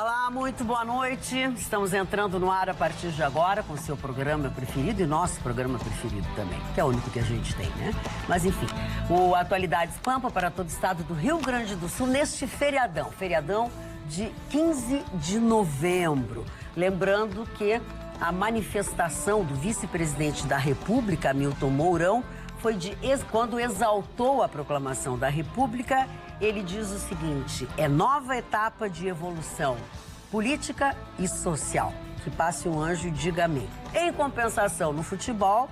Olá, muito boa noite. Estamos entrando no ar a partir de agora com o seu programa preferido e nosso programa preferido também, que é o único que a gente tem, né? Mas enfim, o Atualidades Pampa para todo o estado do Rio Grande do Sul neste feriadão de 15 de novembro. Lembrando que a manifestação do vice-presidente da República, Hamilton Mourão, foi quando exaltou a proclamação da República. Ele diz o seguinte: é nova etapa de evolução política e social. Que passe um anjo e diga amém. Em compensação, no futebol,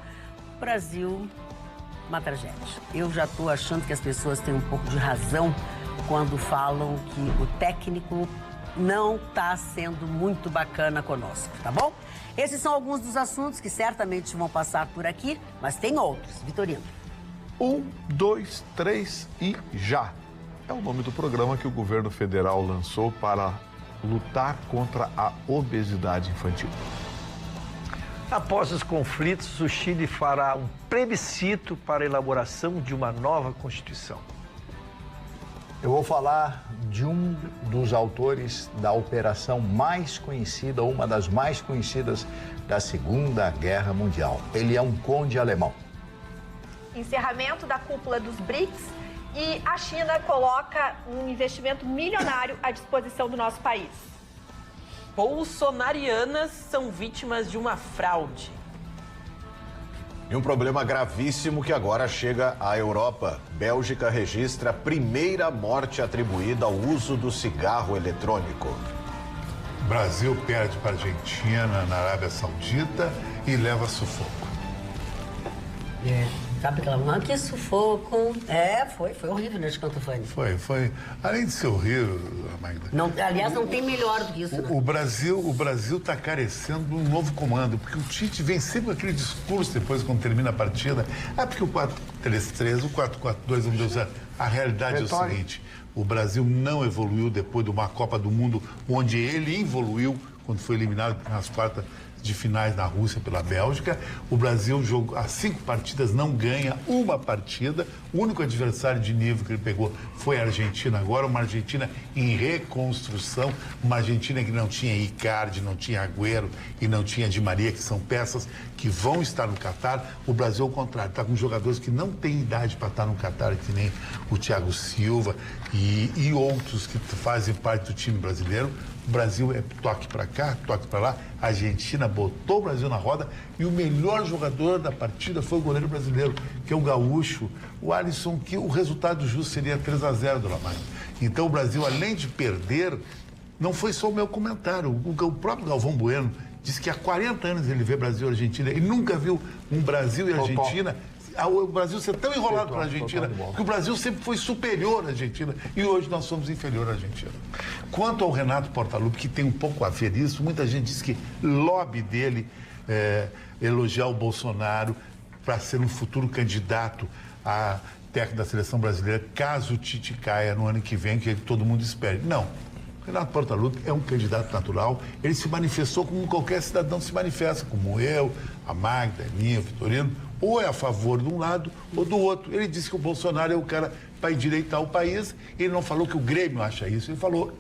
Brasil, uma tragédia. Eu já estou achando que as pessoas têm um pouco de razão quando falam que o técnico não está sendo muito bacana conosco, tá bom? Esses são alguns dos assuntos que certamente vão passar por aqui, mas tem outros. Vitorino. 1, 2, 3 e já. É o nome do programa que o governo federal lançou para lutar contra a obesidade infantil. Após os conflitos, o Chile fará um plebiscito para a elaboração de uma nova Constituição. Eu vou falar de um dos autores da operação mais conhecida, uma das mais conhecidas da Segunda Guerra Mundial. Ele é um conde alemão. Encerramento da cúpula dos BRICS e a China coloca um investimento milionário à disposição do nosso país. Bolsonarianas são vítimas de uma fraude. E um problema gravíssimo que agora chega à Europa. Bélgica registra a primeira morte atribuída ao uso do cigarro eletrônico. Brasil perde para a Argentina na Arábia Saudita e leva sufoco. Sabe aquela mãe? Que sufoco. Foi horrível, né, de quanto foi. Foi. Além de ser horrível, Magda. Não, aliás, não tem melhor do que isso, né? O Brasil está carecendo de um novo comando, porque o Tite vem sempre com aquele discurso depois, quando termina a partida. Porque o 4-3-3, o 4-4-2 não deu certo. A realidade é o seguinte: o Brasil não evoluiu depois de uma Copa do Mundo, onde ele evoluiu quando foi eliminado nas quartas de finais na Rússia pela Bélgica. O Brasil jogou as 5 partidas, não ganha uma partida. O único adversário de nível que ele pegou foi a Argentina agora, uma Argentina em reconstrução, uma Argentina que não tinha Icardi, não tinha Agüero e não tinha Di Maria, que são peças que vão estar no Catar. O Brasil, ao contrário, está com jogadores que não têm idade para estar no Catar, que nem o Thiago Silva e outros que fazem parte do time brasileiro. O Brasil é toque para cá, toque para lá. A Argentina botou o Brasil na roda e o melhor jogador da partida foi o goleiro brasileiro, que é o gaúcho, o Alisson, que o resultado justo seria 3-0 do Lamarca. Então o Brasil, além de perder, não foi só o meu comentário. O próprio Galvão Bueno disse que há 40 anos ele vê Brasil e Argentina. Ele nunca viu um Brasil e Argentina... O Brasil ser tão enrolado para a Argentina, que o Brasil sempre foi superior à Argentina e hoje nós somos inferior à Argentina. Quanto ao Renato Portaluppi, que tem um pouco a ver isso, muita gente diz que lobby dele elogiar o Bolsonaro para ser um futuro candidato a técnico da seleção brasileira, caso o Tite caia no ano que vem, que todo mundo espere. Não. Renato Portaluppi é um candidato natural, ele se manifestou como qualquer cidadão se manifesta, como eu, a Magda, a minha, o Vitorino, ou é a favor de um lado ou do outro. Ele disse que o Bolsonaro é o cara para endireitar o país, ele não falou que o Grêmio acha isso, ele falou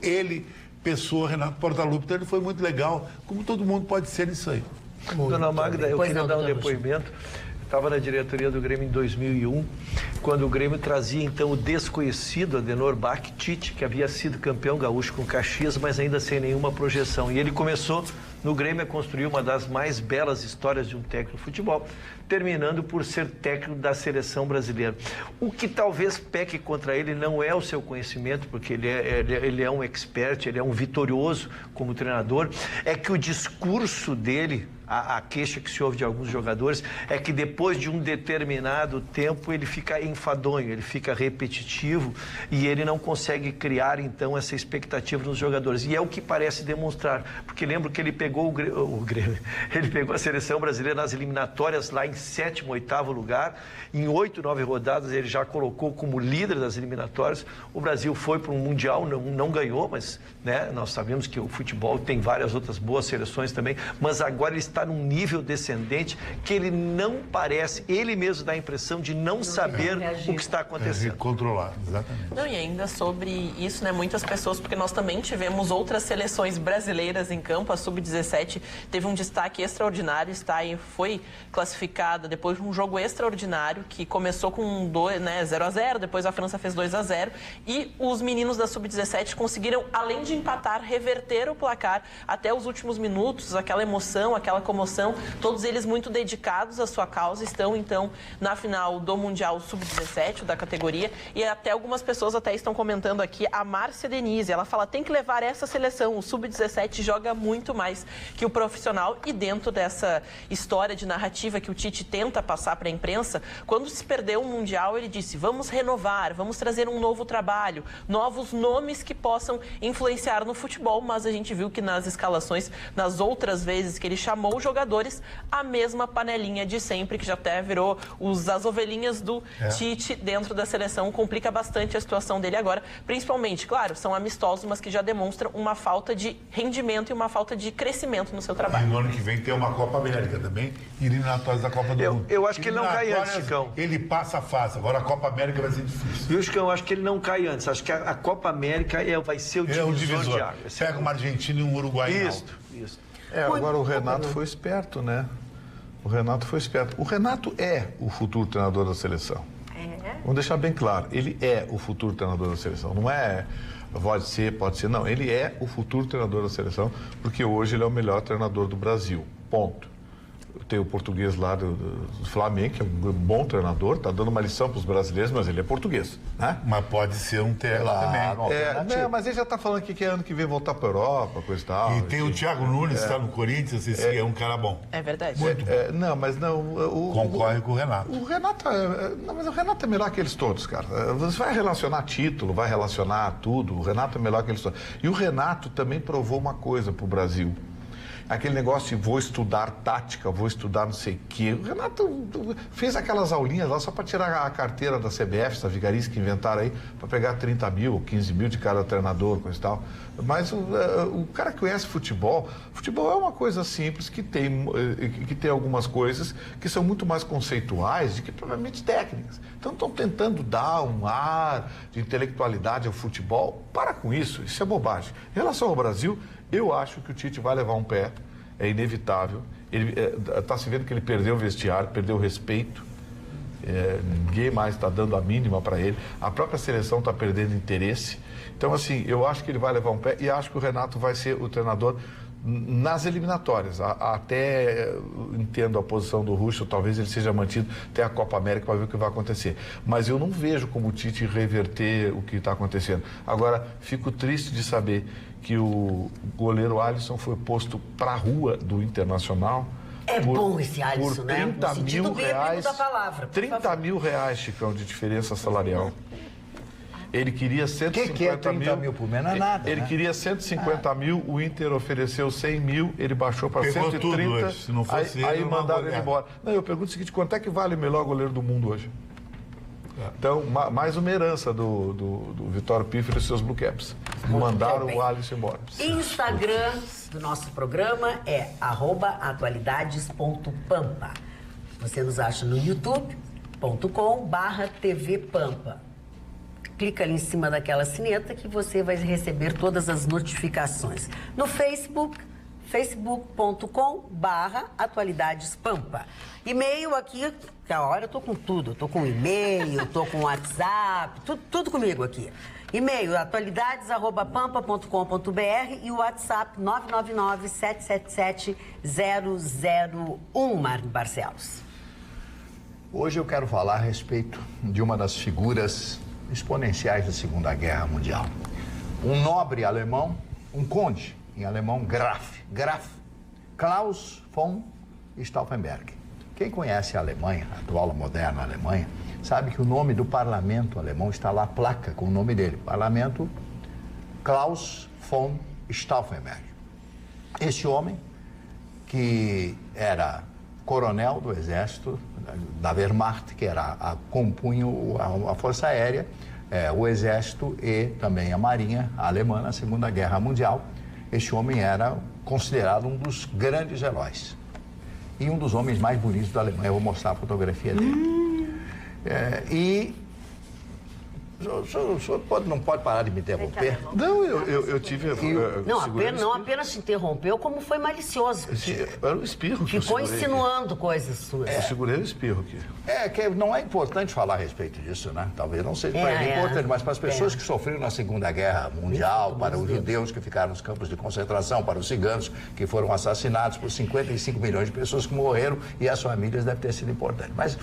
pessoa, Renato Portaluppi, então ele foi muito legal, como todo mundo pode ser nisso aí. Dona Magda, eu queria dar um depoimento. Estava na diretoria do Grêmio em 2001, quando o Grêmio trazia então o desconhecido Adenor Tite, que havia sido campeão gaúcho com Caxias, mas ainda sem nenhuma projeção. E ele começou no Grêmio a construir uma das mais belas histórias de um técnico de futebol, terminando por ser técnico da seleção brasileira. O que talvez peque contra ele não é o seu conhecimento, porque ele é um expert, ele é um vitorioso como treinador, é que o discurso dele, a queixa que se ouve de alguns jogadores, é que depois de um determinado tempo ele fica enfadonho, ele fica repetitivo e ele não consegue criar então essa expectativa nos jogadores. E é o que parece demonstrar, porque lembro que ele pegou o Grêmio, ele pegou a seleção brasileira nas eliminatórias lá em 7º, 8º lugar, em 8, 9 rodadas ele já colocou como líder das eliminatórias. O Brasil foi para um Mundial, não ganhou, mas né, nós sabemos que o futebol tem várias outras boas seleções também, mas agora ele está está num nível descendente que ele não parece, ele mesmo dá a impressão de não saber o que está acontecendo. Controlar, exatamente. Não, e ainda sobre isso, né, muitas pessoas, porque nós também tivemos outras seleções brasileiras em campo, a Sub-17 teve um destaque extraordinário, foi classificada depois de um jogo extraordinário, que começou com 0-0, depois a França fez 2-0, e os meninos da Sub-17 conseguiram, além de empatar, reverter o placar até os últimos minutos, aquela emoção, aquela comoção, todos eles muito dedicados à sua causa, estão então na final do Mundial Sub-17, da categoria, e até algumas pessoas até estão comentando aqui, a Márcia Denise, ela fala, tem que levar essa seleção, o Sub-17 joga muito mais que o profissional, e dentro dessa história de narrativa que o Tite tenta passar para a imprensa, quando se perdeu o Mundial, ele disse, vamos renovar, vamos trazer um novo trabalho, novos nomes que possam influenciar no futebol, mas a gente viu que nas escalações, nas outras vezes que ele chamou os jogadores, a mesma panelinha de sempre, que já até virou as ovelhinhas do Tite dentro da seleção, complica bastante a situação dele agora, principalmente, claro, são amistosos, mas que já demonstram uma falta de rendimento e uma falta de crescimento no seu trabalho. E no ano que vem tem uma Copa América também, e eliminatórias da Copa do Mundo. Eu acho que ele não cai antes, Chicão. Ele passa a fase, agora a Copa América vai ser difícil. Viu, Chicão? Eu acho que ele não cai antes, acho que a Copa América vai ser o divisor de água. Pega uma Argentina e um Uruguai. Isso. Agora o Renato foi esperto, né? O Renato foi esperto. O Renato é o futuro treinador da seleção. Vamos deixar bem claro, ele é o futuro treinador da seleção. Não é pode ser, não. Ele é o futuro treinador da seleção, porque hoje ele é o melhor treinador do Brasil. Ponto. Tem o português lá do Flamengo, que é um bom treinador, está dando uma lição para os brasileiros, mas ele é português, né? Mas pode ser um também. Mas ele já está falando aqui que é ano que vem voltar para a Europa, coisa e tal. E tem o Thiago Nunes, que está no Corinthians, é um cara bom. É verdade. Muito bom. Concorre com o Renato. Mas o Renato é melhor que eles todos, cara. Você vai relacionar título, vai relacionar tudo. O Renato é melhor que eles todos. E o Renato também provou uma coisa para o Brasil. Aquele negócio de vou estudar tática, vou estudar não sei o quê. O Renato fez aquelas aulinhas lá só para tirar a carteira da CBF, essa vigarice que inventaram aí, para pegar 30 mil ou 15 mil de cada treinador, coisa e tal. Mas o cara que conhece futebol é uma coisa simples que tem algumas coisas que são muito mais conceituais do que provavelmente técnicas. Então estão tentando dar um ar de intelectualidade ao futebol. Para com isso é bobagem. Em relação ao Brasil, eu acho que o Tite vai levar um pé, é inevitável. Ele está se vendo que ele perdeu o vestiário, perdeu o respeito. Ninguém mais está dando a mínima para ele. A própria seleção está perdendo interesse. Então, assim, eu acho que ele vai levar um pé e acho que o Renato vai ser o treinador nas eliminatórias. Até entendo a posição do Russo, talvez ele seja mantido até a Copa América para ver o que vai acontecer. Mas eu não vejo como o Tite reverter o que está acontecendo. Agora, fico triste de saber que o goleiro Alisson foi posto para a rua do Internacional. Bom esse Alisson, né? 30 mil reais, da palavra, 30 mil reais, Chicão, de diferença salarial. Ele queria 150 que é 30 mil por mês? Não é nada. Ele queria 150 mil, o Inter ofereceu 100 mil, ele baixou para 130. Tudo hoje. Se não fosse aí mandaram ele embora. Não, eu pergunto o seguinte, quanto é que vale o melhor goleiro do mundo hoje? Então, mais uma herança do Vitório Pífero e seus Blue Caps. Mandaram o Alisson embora. Instagram do nosso programa é @atualidades.pampa. Você nos acha no youtube.com/tvpampa. Clica ali em cima daquela sineta que você vai receber todas as notificações. No facebook.com/atualidadespampa. E-mail aqui, que a hora eu tô com tudo. Eu tô com e-mail, tô com WhatsApp, tudo comigo aqui. E-mail, atualidades@pampa.com.br e o WhatsApp 999-777-001, Marco Barcelos. Hoje eu quero falar a respeito de uma das figuras exponenciais da Segunda Guerra Mundial. Um nobre alemão, um conde, em alemão Graf, Klaus von Stauffenberg. Quem conhece a Alemanha, a atual moderna Alemanha, sabe que o nome do parlamento alemão está lá, a placa com o nome dele. Parlamento Klaus von Stauffenberg. Esse homem, que era coronel do exército, da Wehrmacht, que compunha a Força Aérea, o exército e também a marinha alemã na Segunda Guerra Mundial. Este homem era considerado um dos grandes heróis. e um dos homens mais bonitos da Alemanha. Eu vou mostrar a fotografia dele. O senhor não pode parar de me interromper? Não, eu tive... Não apenas te interrompeu, como foi malicioso. Era um espirro que ficou insinuando coisas suas. Eu segurei o espirro aqui. Que não é importante falar a respeito disso, né? Talvez não seja para ele importante, mas para as pessoas que sofreram na Segunda Guerra Mundial, para os judeus que ficaram nos campos de concentração, para os ciganos que foram assassinados, por 55 milhões de pessoas que morreram e as famílias, deve ter sido importante. Mas,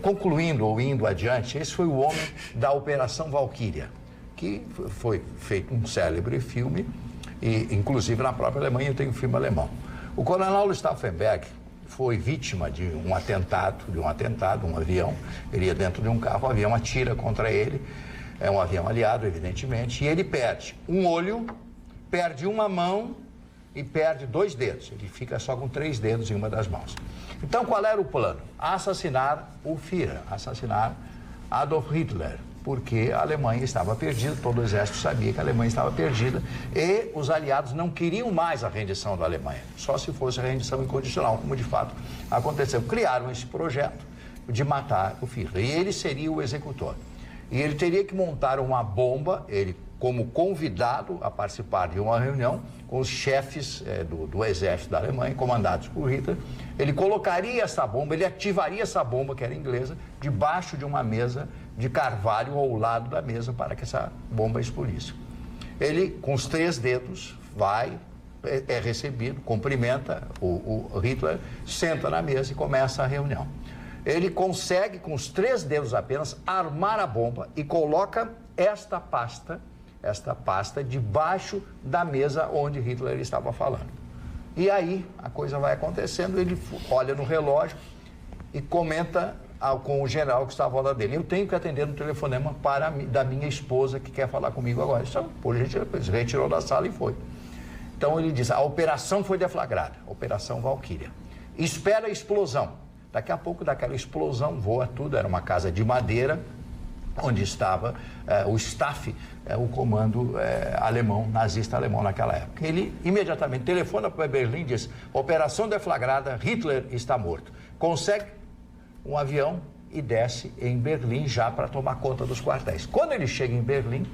concluindo ou indo adiante, esse foi o homem da Operação Valkyria, que foi feito um célebre filme, e inclusive na própria Alemanha tem um filme alemão. O coronel Stauffenberg foi vítima de um atentado, um avião, ele ia dentro de um carro, o avião atira contra ele, é um avião aliado, evidentemente, e ele perde um olho, perde uma mão e perde 2 dedos, ele fica só com 3 dedos em uma das mãos. Então, qual era o plano? Assassinar o Führer, assassinar Adolf Hitler, porque a Alemanha estava perdida, todo o exército sabia que a Alemanha estava perdida e os aliados não queriam mais a rendição da Alemanha, só se fosse a rendição incondicional, como de fato aconteceu. Criaram esse projeto de matar o Führer e ele seria o executor. E ele teria que montar uma bomba, ele como convidado a participar de uma reunião com os chefes do exército da Alemanha, comandados por Hitler. Ele colocaria essa bomba, ele ativaria essa bomba, que era inglesa, debaixo de uma mesa de carvalho ao lado da mesa para que essa bomba explodisse. Ele, com os 3 dedos, é recebido, cumprimenta o Hitler, senta na mesa e começa a reunião. Ele consegue, com os 3 dedos apenas, armar a bomba e coloca esta pasta debaixo da mesa onde Hitler estava falando. E aí a coisa vai acontecendo, ele olha no relógio e comenta com o general que estava ao lado dele: eu tenho que atender no telefonema da minha esposa que quer falar comigo agora. Ele retirou da sala e foi. Então ele diz: a operação foi deflagrada, Operação Valkyria. Espera a explosão. Daqui a pouco daquela explosão voa tudo, era uma casa de madeira, onde estava o staff, o comando alemão, nazista alemão naquela época. Ele imediatamente telefona para Berlim e diz: operação deflagrada, Hitler está morto. Consegue um avião e desce em Berlim já para tomar conta dos quartéis. Quando ele chega em Berlim,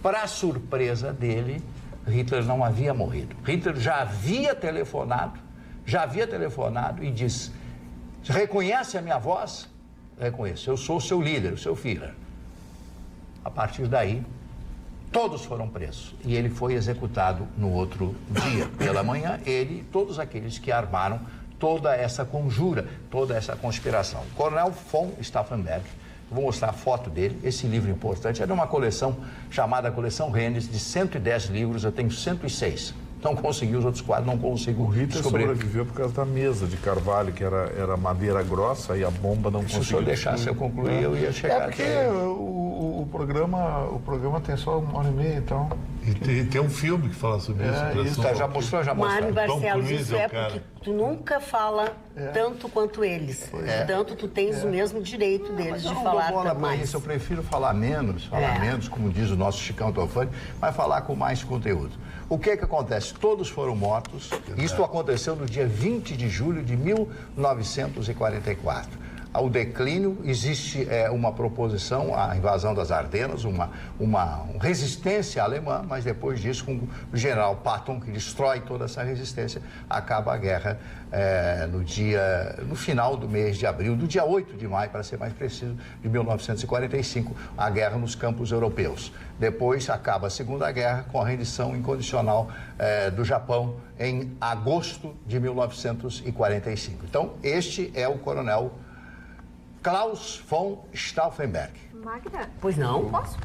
para surpresa dele, Hitler não havia morrido. Hitler já havia telefonado e diz: reconhece a minha voz? Reconheço, eu sou o seu líder, o seu Führer. A partir daí, todos foram presos e ele foi executado no outro dia. Pela manhã, ele e todos aqueles que armaram toda essa conjura, toda essa conspiração. Coronel von Stauffenberg, vou mostrar a foto dele, esse livro importante, é de uma coleção chamada Coleção Rennes, de 110 livros, eu tenho 106. Não consegui, os outros 4 não consigo O Hitler descobrir. sobreviveu por causa da mesa de carvalho, que era madeira grossa e a bomba não conseguiu. Se o senhor deixasse eu concluir, eu ia chegar. É porque o programa tem só 1h30, então... E tem um filme que fala sobre isso. Já mostrou, Mário Barcelos, isso é porque tu nunca fala tanto quanto eles. Portanto, tu tens o mesmo direito deles de falar mais. Isso, eu prefiro falar menos, como diz o nosso Chicão Tofani, mas falar com mais conteúdo. O que acontece? Todos foram mortos. Isto aconteceu no dia 20 de julho de 1944. Ao declínio, existe uma proposição à invasão das Ardenas, uma resistência alemã, mas depois disso, com o general Patton, que destrói toda essa resistência, acaba a guerra no final do mês de abril, do dia 8 de maio, para ser mais preciso, de 1945, a guerra nos campos europeus. Depois acaba a Segunda Guerra com a rendição incondicional do Japão em agosto de 1945. Então, este é o coronel Klaus von Stauffenberg. Magda? Pois não? Posso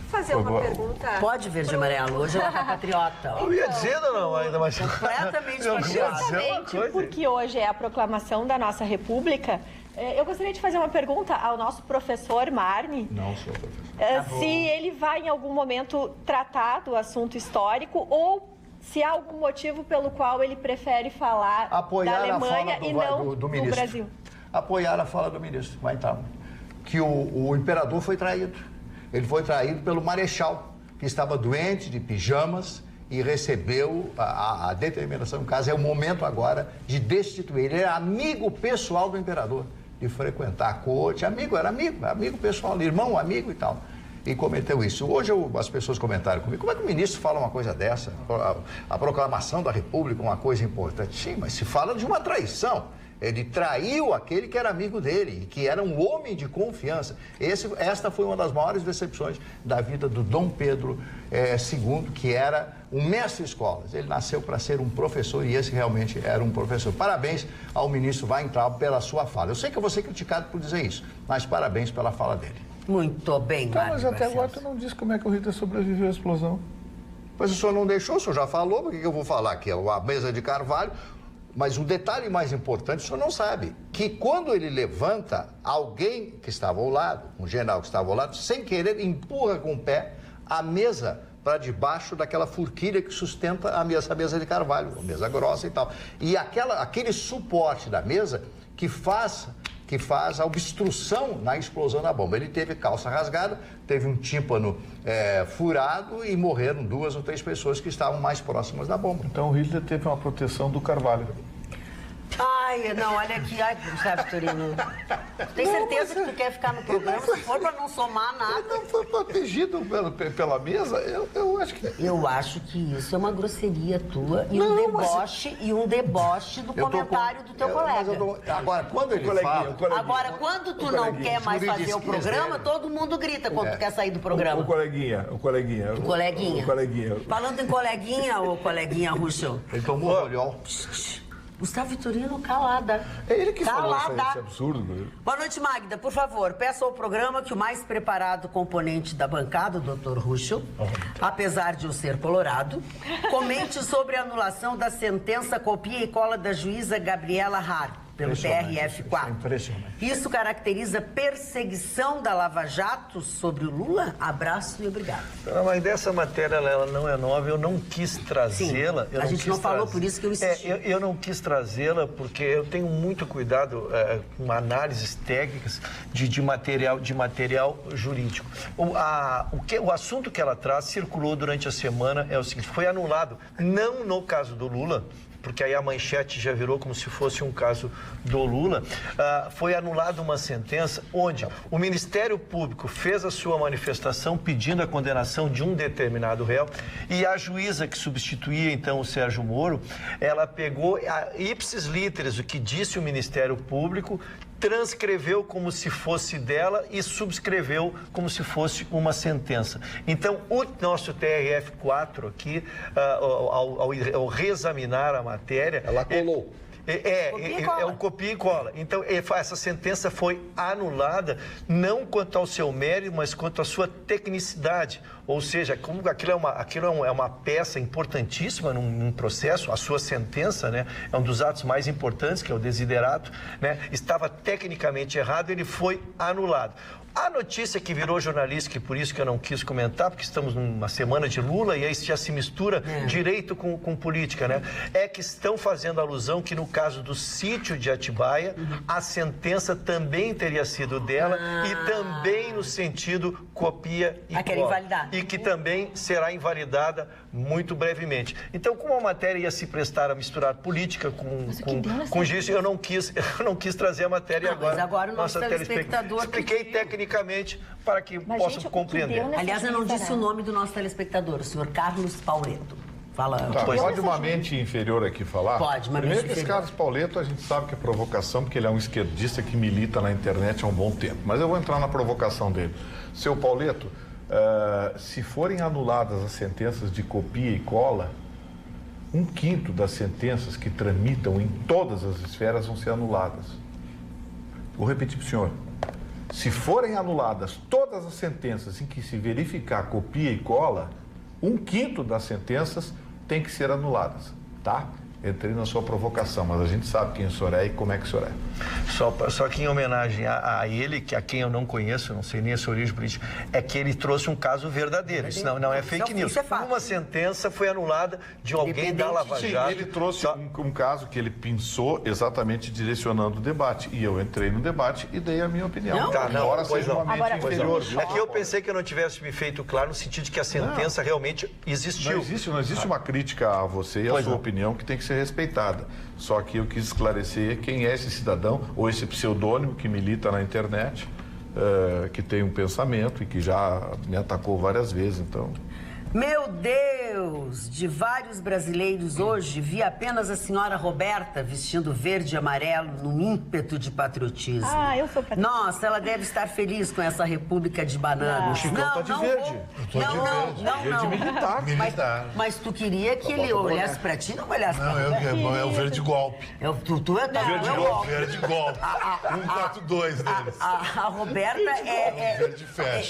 fazer uma pergunta? Pode, verde e amarelo. Hoje ela é patriota. Eu ia dizer, não, ainda mais. Completamente patriota. Exatamente, porque hoje é a proclamação da nossa República. Eu gostaria de fazer uma pergunta ao nosso professor Marne. Não sou professor. Se ele vai em algum momento tratar do assunto histórico ou se há algum motivo pelo qual ele prefere falar da Alemanha e não do Brasil. Apoiar a fala do ministro, que o imperador foi traído. Ele foi traído pelo marechal, que estava doente, de pijamas, e recebeu a determinação, no caso, é o momento agora de destituir. Ele era amigo pessoal do imperador, de frequentar a corte, era amigo pessoal, irmão, amigo e tal. E cometeu isso. Hoje as pessoas comentaram comigo, como é que o ministro fala uma coisa dessa? A proclamação da República é uma coisa importante. Sim, mas se fala de uma traição. Ele traiu aquele que era amigo dele, que era um homem de confiança. Esta foi uma das maiores decepções da vida do Dom Pedro II, que era um mestre-escolas. Ele nasceu para ser um professor e esse realmente era um professor. Parabéns ao ministro Weintraub pela sua fala. Eu sei que eu vou ser criticado por dizer isso, mas parabéns pela fala dele. Muito bem, Mário. Mas até agora tu não disse como é que o Hitler sobreviveu à explosão. Mas o senhor não deixou, o senhor já falou, por que eu vou falar aqui? A mesa de Carvalho. Mas o detalhe mais importante, o senhor não sabe, que quando ele levanta, alguém que estava ao lado, um general que estava ao lado, sem querer, empurra com o pé a mesa para debaixo daquela forquilha que sustenta a mesa de Carvalho, a mesa grossa e tal. E aquele suporte da mesa que faz a obstrução na explosão da bomba. Ele teve calça rasgada, teve um tímpano furado e morreram 2 ou 3 pessoas que estavam mais próximas da bomba. Então o Hitler teve uma proteção do Carvalho. Ai, não, olha aqui, Gustavo Vitorino. Tem certeza que tu quer ficar no programa? Se for pra não somar nada. Não foi protegido pela mesa, eu acho que... Eu acho que isso é uma grosseria tua e um deboche do comentário do teu colega. Agora, quando ele fala... Agora, quando tu não quer mais fazer o programa, todo mundo grita quando tu quer sair do programa. O coleguinha. Falando em coleguinha, ô coleguinha Russo. Ele tomou o olhol. Gustavo Vitorino, calada. É ele que falou esse absurdo. Boa noite, Magda. Por favor, peça ao programa que o mais preparado componente da bancada, o Dr. Ruschel, apesar de eu ser colorado, comente sobre a anulação da sentença copia e cola da juíza Gabriela Har, pelo TRF4. Isso caracteriza perseguição da Lava Jato sobre o Lula? Abraço e obrigado. Mas dessa matéria, ela não é nova, eu não quis trazê-la. A gente não falou, por isso que eu insisti. Eu não quis trazê-la porque eu tenho muito cuidado com análises técnicas de material jurídico. O assunto que ela traz circulou durante a semana é o seguinte, foi anulado, não no caso do Lula, porque aí a manchete já virou como se fosse um caso do Lula, foi anulada uma sentença onde o Ministério Público fez a sua manifestação pedindo a condenação de um determinado réu e a juíza que substituía então o Sérgio Moro, ela pegou ipsis literis o que disse o Ministério Público, transcreveu como se fosse dela e subscreveu como se fosse uma sentença. Então, o nosso TRF4 aqui, ao reexaminar a matéria... Ela colou. É um copia e cola. Então, essa sentença foi anulada, não quanto ao seu mérito, mas quanto à sua tecnicidade. Ou seja, como aquilo é uma peça importantíssima num processo, a sua sentença, né, é um dos atos mais importantes, que é o desiderato, né, estava tecnicamente errado, ele foi anulado. A notícia que virou jornalística, e por isso que eu não quis comentar, porque estamos numa semana de Lula e aí já se mistura direito com política, né? É que estão fazendo alusão que no caso do sítio de Atibaia, a sentença também teria sido dela e também no sentido copia e cola. Invalidar. E que também será invalidada muito brevemente. Então, como a matéria ia se prestar a misturar política com juízo, eu não quis trazer a matéria agora. Mas agora o nosso telespectador... Expliquei tecnicamente para que possam compreender. Aliás, eu não disse o nome do nosso telespectador, o senhor Carlos Pauleto. Fala. Pode uma mente inferior aqui falar? Pode, uma mente inferior. Esse Carlos Pauleto, a gente sabe que é provocação, porque ele é um esquerdista que milita na internet há um bom tempo. Mas eu vou entrar na provocação dele. Seu Pauleto, se forem anuladas as sentenças de copia e cola, 1/5 das sentenças que tramitam em todas as esferas vão ser anuladas. Vou repetir para o senhor. Se forem anuladas todas as sentenças em que se verificar copia e cola, 1/5 das sentenças tem que ser anuladas, tá? Entrei na sua provocação, mas a gente sabe quem o senhor é e como é que o senhor é. Só que em homenagem a ele, a quem eu não conheço, não sei nem a sua origem política, é que ele trouxe um caso verdadeiro. Isso não é fake news. Uma sentença foi anulada de alguém da Lava Jato. Ele trouxe um caso que ele pensou exatamente direcionando o debate. E eu entrei no debate e dei a minha opinião. Embora seja uma mente inferior. É que eu pensei que eu não tivesse me feito claro no sentido de que a sentença realmente existiu. Não existe uma crítica a você e a sua opinião que tem que ser respeitada. Só que eu quis esclarecer quem é esse cidadão ou esse pseudônimo que milita na internet, que tem um pensamento e que já me atacou várias vezes. Então... Meu Deus! De vários brasileiros hoje, vi apenas a senhora Roberta vestindo verde e amarelo num ímpeto de patriotismo. Eu sou patriota. Nossa, ela deve estar feliz com essa república de bananas. O Chicão tá de verde. Não. Militar. Mas tu queria que ele olhasse pra ti, não olhasse pra ti? Não, é o verde golpe. Tu é verde golpe. Verde golpe. 142 deles. A Roberta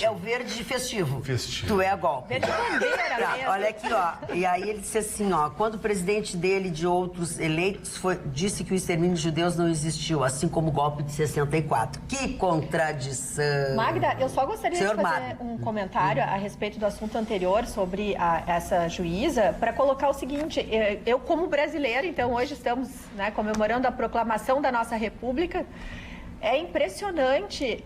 é o verde festivo. Tu é a golpe. Verde bandeira mesmo. Olha aqui, ó. E aí ele disse assim, ó. Quando o presidente dele e de outros eleitos disse que o extermínio de judeus não existiu, assim como o golpe de 64. Que contradição. Magda, eu só gostaria de fazer um comentário a respeito do assunto anterior sobre essa juíza, para colocar o seguinte, eu como brasileira, então hoje estamos comemorando a proclamação da nossa república. É impressionante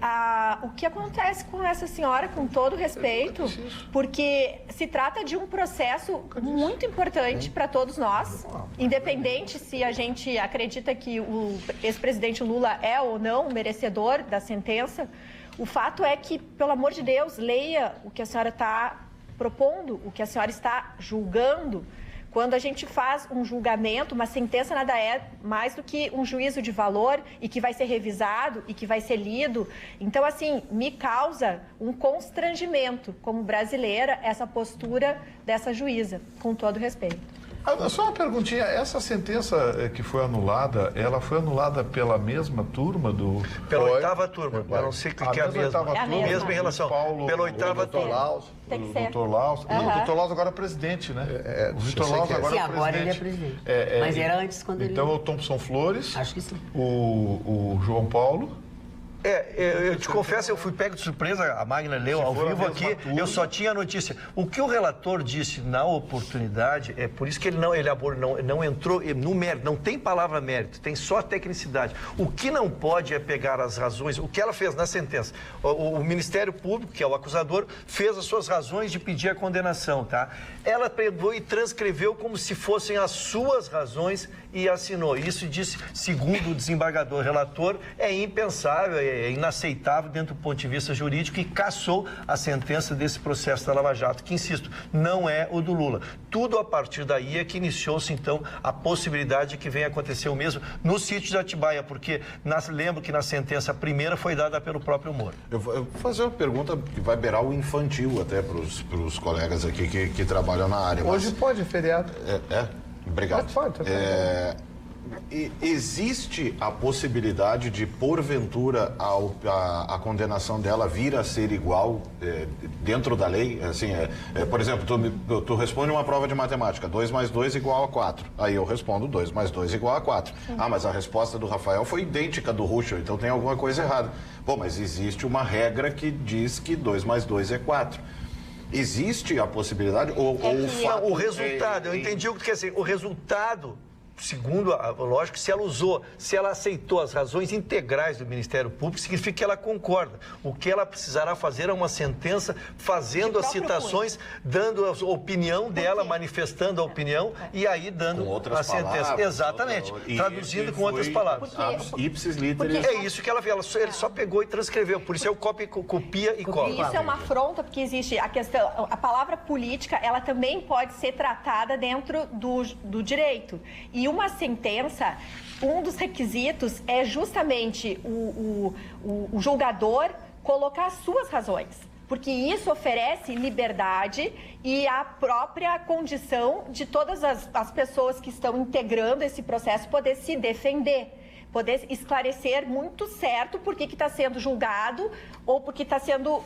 o que acontece com essa senhora, com todo respeito, porque se trata de um processo muito importante para todos nós, independente se a gente acredita que o ex-presidente Lula é ou não merecedor da sentença. O fato é que, pelo amor de Deus, leia o que a senhora está propondo, o que a senhora está julgando. Quando a gente faz um julgamento, uma sentença nada é mais do que um juízo de valor e que vai ser revisado e que vai ser lido. Então, assim, me causa um constrangimento como brasileira essa postura dessa juíza, com todo respeito. Só uma perguntinha, essa sentença que foi anulada, ela foi anulada pela mesma turma do... Pela oitava turma, eu não sei o que é a mesma. Mesma em relação, pela oitava turma. Tem que ser. O Dr. Laus. O Dr. Laus agora é presidente, né? O Vitor Laus agora é presidente. Agora ele é presidente. Mas era antes quando ele... Então é o Thompson Flores. Acho que sim. O João Paulo. Eu te confesso, eu fui pego de surpresa, a Magna leu ao vivo aqui, eu só tinha a notícia. O que o relator disse na oportunidade, é por isso que ele não entrou no mérito, não tem palavra mérito, tem só tecnicidade. O que não pode é pegar as razões, o que ela fez na sentença. O Ministério Público, que é o acusador, fez as suas razões de pedir a condenação, tá? Ela pegou e transcreveu como se fossem as suas razões e assinou. Isso disse, segundo o desembargador relator, é impensável, é inaceitável dentro do ponto de vista jurídico e cassou a sentença desse processo da Lava Jato, que, insisto, não é o do Lula. Tudo a partir daí é que iniciou-se, então, a possibilidade de que venha acontecer o mesmo no sítio de Atibaia, porque lembro que na sentença primeira foi dada pelo próprio Moro. Eu vou fazer uma pergunta que vai beirar o infantil até para os colegas aqui que trabalham na área. Hoje pode, feriado. Obrigado. Pode. Existe a possibilidade de, porventura, a condenação dela vir a ser igual dentro da lei? Assim, por exemplo, tu responde uma prova de matemática, 2 mais 2 igual a 4. Aí eu respondo 2 mais 2 igual a 4. Mas a resposta do Rafael foi idêntica do Ruschel, então tem alguma coisa errada. Pô, mas existe uma regra que diz que 2 mais 2 é 4. Existe a possibilidade? O resultado, eu entendi o que quer dizer. O resultado, segundo a lógica, se ela aceitou as razões integrais do Ministério Público, significa que ela concorda. O que ela precisará fazer é uma sentença fazendo as citações, dando a opinião dela, manifestando a opinião e aí dando a sentença. Exatamente. Traduzindo com outras palavras. Ipsis literis. É isso que ela fez. Ele só pegou e transcreveu. Por isso é o copia e cola. Isso é uma afronta, porque existe a questão... A palavra política, ela também pode ser tratada dentro do direito. E uma sentença, um dos requisitos é justamente o julgador colocar as suas razões, porque isso oferece liberdade e a própria condição de todas as pessoas que estão integrando esse processo poder se defender. poder esclarecer muito certo por que está sendo julgado ou por que está sendo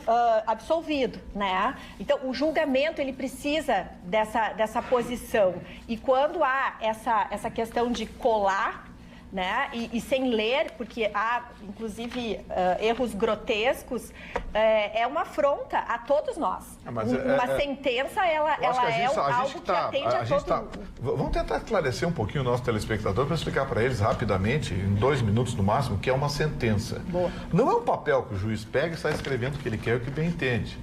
absolvido, né? Então, o julgamento, ele precisa dessa posição. E quando há essa questão de colar, né? E sem ler, porque há, inclusive, erros grotescos, é uma afronta a todos nós. Uma sentença, ela é algo que atende a todo mundo. Vamos tentar esclarecer um pouquinho o nosso telespectador para explicar para eles rapidamente, em 2 minutos no máximo, o que é uma sentença. Boa. Não é um papel que o juiz pega e sai escrevendo o que ele quer e o que bem entende.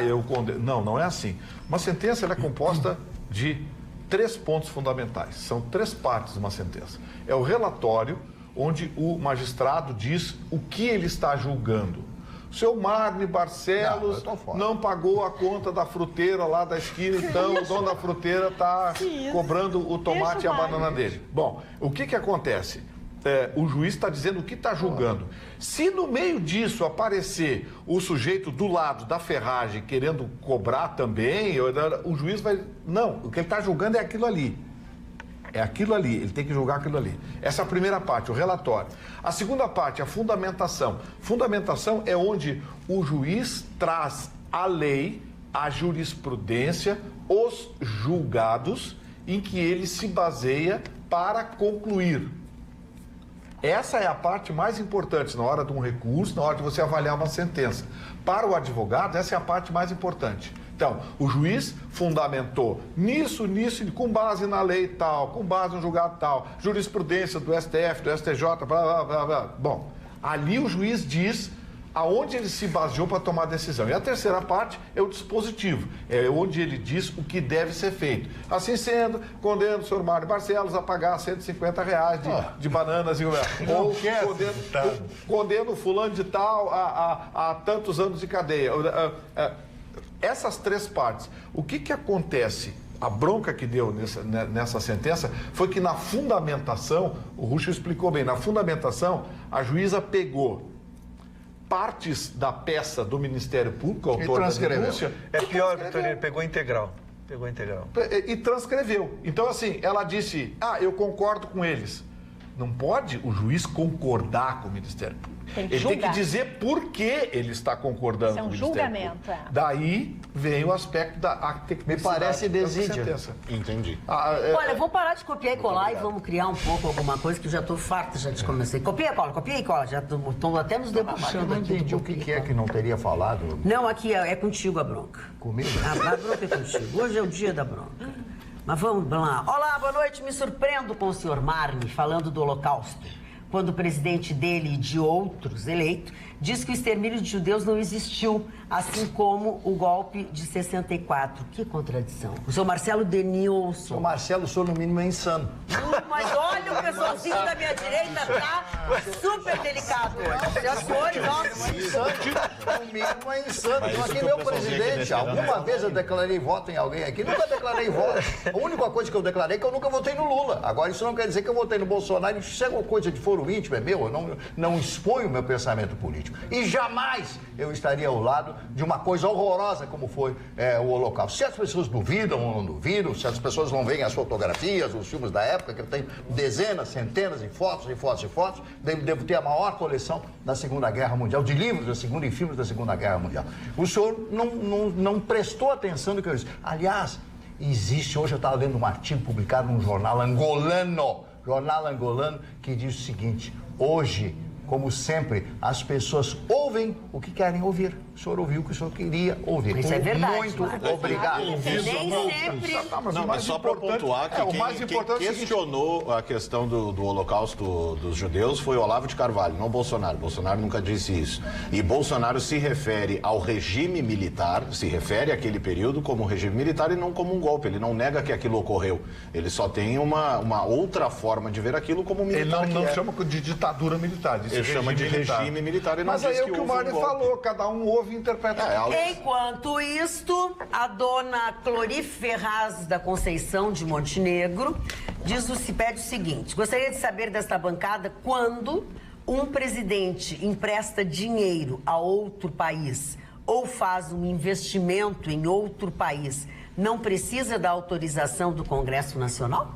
Eu condeno. Não é assim. Uma sentença ela é composta de 3 pontos fundamentais. São 3 partes de uma sentença. É o relatório, onde o magistrado diz o que ele está julgando. O seu Magni Barcelos não pagou a conta da fruteira lá da esquina, então o dono da fruteira está cobrando o tomate e a banana dele. Bom, o que acontece? O juiz está dizendo o que está julgando. Se no meio disso aparecer o sujeito do lado da ferragem querendo cobrar também, o juiz vai... Não, o que ele está julgando é aquilo ali. É aquilo ali, ele tem que julgar aquilo ali. Essa é a primeira parte, o relatório. A segunda parte, a fundamentação. Fundamentação é onde o juiz traz a lei, a jurisprudência, os julgados em que ele se baseia para concluir. Essa é a parte mais importante na hora de um recurso, na hora de você avaliar uma sentença. Para o advogado, essa é a parte mais importante. Então, o juiz fundamentou nisso, com base na lei tal, com base no julgado tal, jurisprudência do STF, do STJ, blá, blá, blá, blá. Bom, ali o juiz diz aonde ele se baseou para tomar a decisão. E a terceira parte é o dispositivo, é onde ele diz o que deve ser feito. Assim sendo, condeno o senhor Mário Barcelos a pagar R$150 de bananas ou condeno fulano de tal a tantos anos de cadeia. Essas 3 partes, o que acontece? A bronca que deu nessa sentença foi que na fundamentação, o Rucho explicou bem, na fundamentação a juíza pegou partes da peça do Ministério Público, autor da denúncia... É pior, Vitorino, ele pegou integral. E transcreveu. Então, assim, ela disse, eu concordo com eles. Não pode o juiz concordar com o Ministério Público. Ele tem que dizer por que ele está concordando com o Ministério Público. Isso é um julgamento. Daí vem o aspecto da tecnicidade. Me parece desídia. Entendi. Olha, vamos parar de copiar e colar e vamos criar um pouco alguma coisa que eu já estou farta já de começar. Copia e cola. Já estou até nos debruçando. Eu não entendi o que é que não teria falado. Não, aqui é contigo a bronca. Comigo? A bronca é contigo. Hoje é o dia da bronca. Mas vamos lá. Olá, boa noite. Me surpreendo com o senhor Marne falando do Holocausto, quando o presidente dele e de outros eleito diz que o extermínio de judeus não existiu, assim como o golpe de 64. Que contradição. O senhor Marcelo Denilson. O senhor Marcelo, o senhor no mínimo é insano. Mas olha, o pessoalzinho da minha direita tá super delicado hoje. As cores, ó. No mínimo é insano. Então aqui meu presidente, alguma vez eu declarei voto em alguém aqui? Nunca declarei voto. A única coisa que eu declarei é que eu nunca votei no Lula. Agora isso não quer dizer que eu votei no Bolsonaro. Isso é uma coisa de foro íntimo, é meu. Eu não exponho o meu pensamento político. E jamais eu estaria ao lado de uma coisa horrorosa como foi o Holocausto. Se as pessoas duvidam ou não duvidam, se as pessoas não veem as fotografias, os filmes da época, que eu tenho dezenas, centenas de fotos, devo ter a maior coleção da Segunda Guerra Mundial, de livros da Segunda e filmes da Segunda Guerra Mundial. O senhor não prestou atenção no que eu disse. Aliás, existe, hoje eu estava lendo um artigo publicado num jornal angolano, que diz o seguinte: hoje, como sempre, as pessoas ouvem o que querem ouvir. O senhor ouviu o que o senhor queria ouvir. Isso é verdade. Muito obrigado. Nem sempre... Não, mas só para pontuar que quem questionou a questão do Holocausto dos judeus foi Olavo de Carvalho, não Bolsonaro. Bolsonaro nunca disse isso. E Bolsonaro se refere ao regime militar, se refere àquele período como regime militar e não como um golpe. Ele não nega que aquilo ocorreu. Ele só tem uma outra forma de ver aquilo como militar. Ele não chama de ditadura militar. Ele chama de regime militar e não diz que houve um golpe. Mas aí é o que o Mário falou, cada um ouve e interpreta. Enquanto isto, a dona Clori Ferraz da Conceição de Montenegro pede o seguinte: gostaria de saber desta bancada quando um presidente empresta dinheiro a outro país ou faz um investimento em outro país, não precisa da autorização do Congresso Nacional?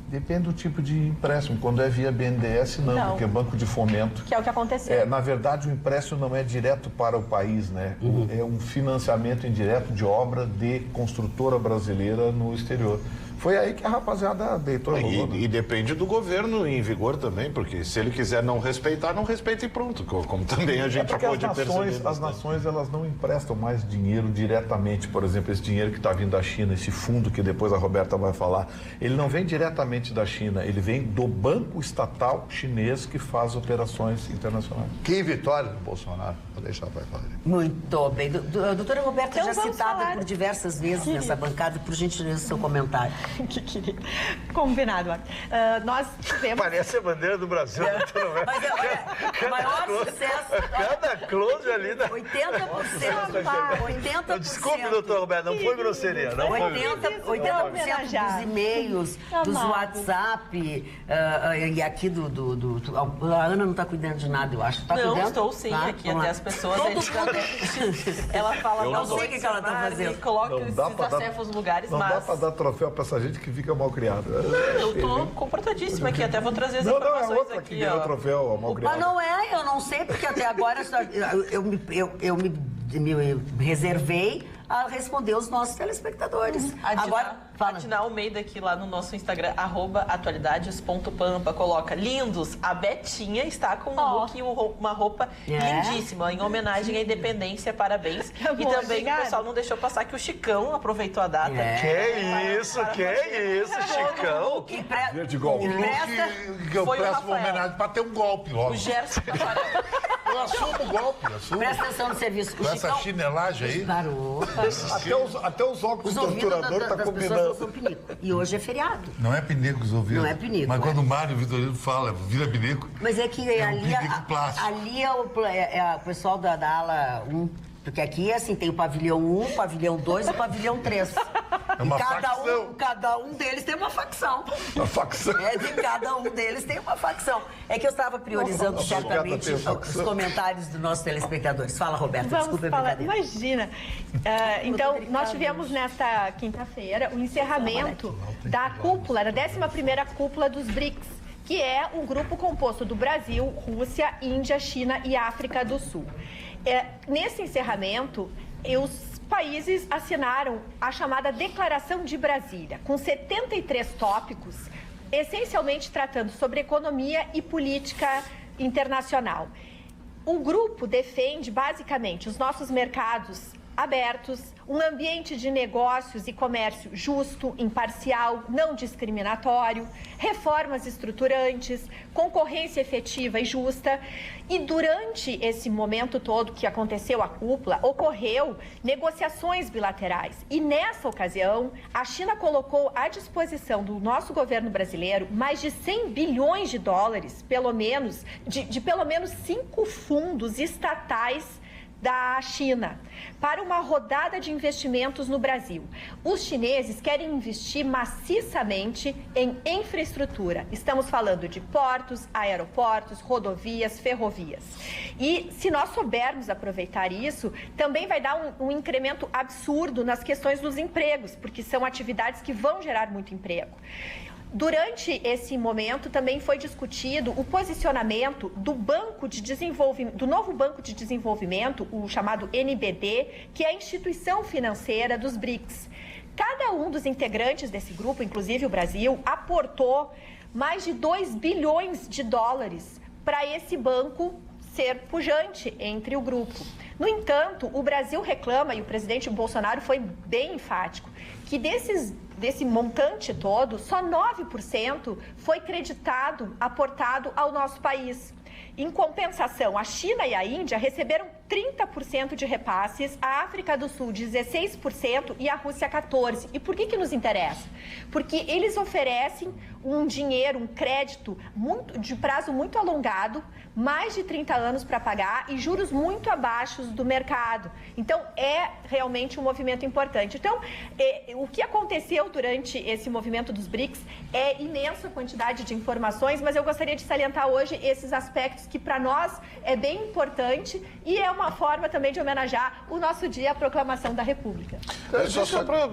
Depende do tipo de empréstimo. Quando é via BNDES, não, porque é banco de fomento. Que é o que aconteceu. Na verdade, o empréstimo não é direto para o país, né? É um financiamento indireto de obra de construtora brasileira no exterior. Foi aí que a rapaziada deitou a bola. E depende do governo em vigor também, porque se ele quiser não respeitar, não respeita e pronto. Como também a gente pode perceber. As nações, elas não emprestam mais dinheiro diretamente. Por exemplo, esse dinheiro que está vindo da China, esse fundo que depois a Roberta vai falar, ele não vem diretamente da China, ele vem do banco estatal chinês que faz operações internacionais. Que vitória do Bolsonaro. Vou deixar para falar. Muito bem. Doutora Roberta, Então, já citada por diversas vezes nessa bancada, por gentileza, seu comentário. Que querido. Combinado. Nós tivemos... Parece a bandeira do Brasil. Mas o maior sucesso... Cada close ali da... 80%. Desculpe, doutor Roberto, não foi grosseria. Não foi 80% dos e-mails, dos WhatsApp e aqui a Ana não está cuidando de nada, eu acho. Tá não, cuidando? estou sim, tá? aqui até as pessoas... Ela fala... Eu não sei o que ela está fazendo. Coloca esses acessos nos lugares, mas... Não dá para dar troféu para essa gente que fica mal criada. Eu estou comportadíssima aqui, até vou trazer as informações é outra aqui. Que ganhou o troféu mal criada. Mas não é, eu não sei, porque até agora eu me reservei a responder os nossos telespectadores. A Dina Almeida aqui lá no nosso Instagram, @atualidades.pampa, coloca: lindos, a Betinha está com um look e uma roupa lindíssima, em homenagem à independência, parabéns. E também obrigada. O pessoal não deixou passar que o Chicão aproveitou a data. Que isso, Chicão? De golpe. Que eu presto uma homenagem para ter um golpe logo. O Gerson Eu assumo o golpe, Presta atenção no serviço. Com essa chinelagem aí. Parou. Até os óculos do torturador tá combinando. E hoje é feriado. Não é pinico os ouvidos. Não é pinico. Mas quando o Mário Vitorino fala, vira pinico. Mas é que ali é o pessoal da ala 1. Porque aqui, assim, tem o pavilhão 1, o pavilhão 2 e o pavilhão 3. É uma facção. Cada um deles tem uma facção. Uma facção. De cada um deles tem uma facção. É que eu estava priorizando certamente os comentários dos nossos telespectadores. Fala, Roberta, desculpa a brincadeira. Imagina. Então, nós tivemos nesta quinta-feira o encerramento da cúpula, da 11ª cúpula dos BRICS, que é um grupo composto do Brasil, Rússia, Índia, China e África do Sul. Nesse encerramento, os países assinaram a chamada Declaração de Brasília, com 73 tópicos, essencialmente tratando sobre economia e política internacional. O grupo defende, basicamente, os nossos mercados abertos, um ambiente de negócios e comércio justo, imparcial, não discriminatório, reformas estruturantes, concorrência efetiva e justa. E durante esse momento todo que aconteceu a cúpula, ocorreu negociações bilaterais. E nessa ocasião, a China colocou à disposição do nosso governo brasileiro mais de 100 bilhões de dólares, pelo menos, de pelo menos 5 fundos estatais da China, para uma rodada de investimentos no Brasil. Os chineses querem investir maciçamente em infraestrutura. Estamos falando de portos, aeroportos, rodovias, ferrovias. E se nós soubermos aproveitar isso, também vai dar um incremento absurdo nas questões dos empregos, porque são atividades que vão gerar muito emprego. Durante esse momento também foi discutido o posicionamento do do novo Banco de Desenvolvimento, o chamado NBD, que é a instituição financeira dos BRICS. Cada um dos integrantes desse grupo, inclusive o Brasil, aportou mais de 2 bilhões de dólares para esse banco ser pujante entre o grupo. No entanto, o Brasil reclama, e o presidente Bolsonaro foi bem enfático, que desse montante todo, só 9% foi creditado, aportado ao nosso país. Em compensação, a China e a Índia receberam 30% de repasses, a África do Sul 16% e a Rússia 14%. E por que nos interessa? Porque eles oferecem um dinheiro, um crédito de prazo muito alongado, mais de 30 anos para pagar e juros muito abaixo do mercado. Então, é realmente um movimento importante. Então, o que aconteceu durante esse movimento dos BRICS é imensa quantidade de informações, mas eu gostaria de salientar hoje esses aspectos que para nós é bem importante e é uma forma também de homenagear o nosso dia, a proclamação da República. Só para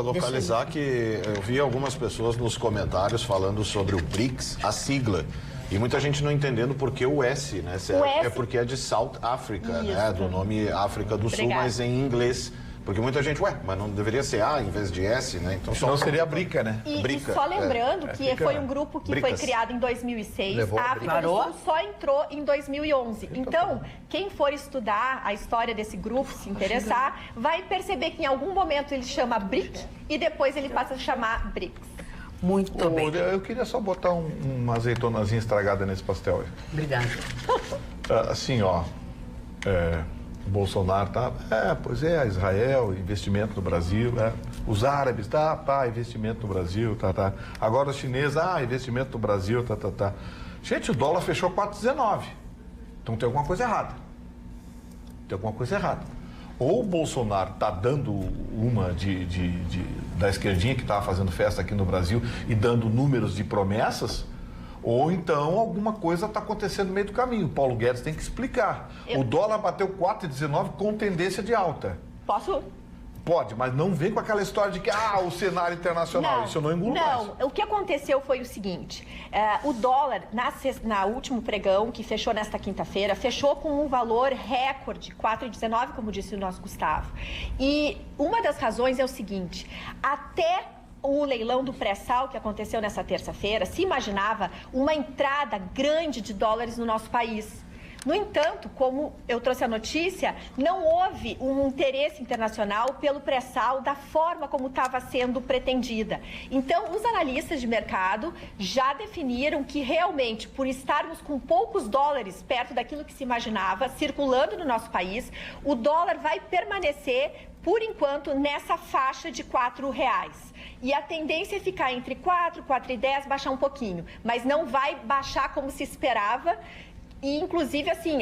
localizar que eu vi algumas pessoas nos comentários falando sobre o BRICS, a sigla. E muita gente não entendendo por que o S, né? É porque é de South Africa, né? Do nome África do Sul, mas em inglês. Porque muita gente, mas não deveria ser A em vez de S, né? Então não seria BRICA, né? E só lembrando que foi um grupo que foi criado em 2006, a África do Sul só entrou em 2011. Então, quem for estudar a história desse grupo, se interessar, vai perceber que em algum momento ele chama BRIC e depois ele passa a chamar BRICS. Muito bem. Eu queria só botar uma azeitonazinha estragada nesse pastel aí. Obrigada. Assim, ó, o Bolsonaro tá, pois é, Israel, investimento no Brasil, os árabes, investimento no Brasil, tá. Agora os chineses, investimento no Brasil, tá. Gente, o dólar fechou 4,19. Então tem alguma coisa errada. Ou o Bolsonaro está dando uma da esquerdinha que estava fazendo festa aqui no Brasil e dando números de promessas, ou então alguma coisa está acontecendo no meio do caminho. O Paulo Guedes tem que explicar. O dólar bateu 4,19 com tendência de alta. Posso? Pode, mas não vem com aquela história de que, o cenário internacional, isso eu não engulo mais. Não, o que aconteceu foi o seguinte, o dólar, na último pregão, que fechou nesta quinta-feira, fechou com um valor recorde, 4,19, como disse o nosso Gustavo. E uma das razões é o seguinte, até o leilão do pré-sal que aconteceu nessa terça-feira, se imaginava uma entrada grande de dólares no nosso país. No entanto, como eu trouxe a notícia, não houve um interesse internacional pelo pré-sal da forma como estava sendo pretendida. Então, os analistas de mercado já definiram que realmente, por estarmos com poucos dólares perto daquilo que se imaginava, circulando no nosso país, o dólar vai permanecer, por enquanto, nessa faixa de R$4. E a tendência é ficar entre 4, 4,10, baixar um pouquinho. Mas não vai baixar como se esperava. E, inclusive, assim,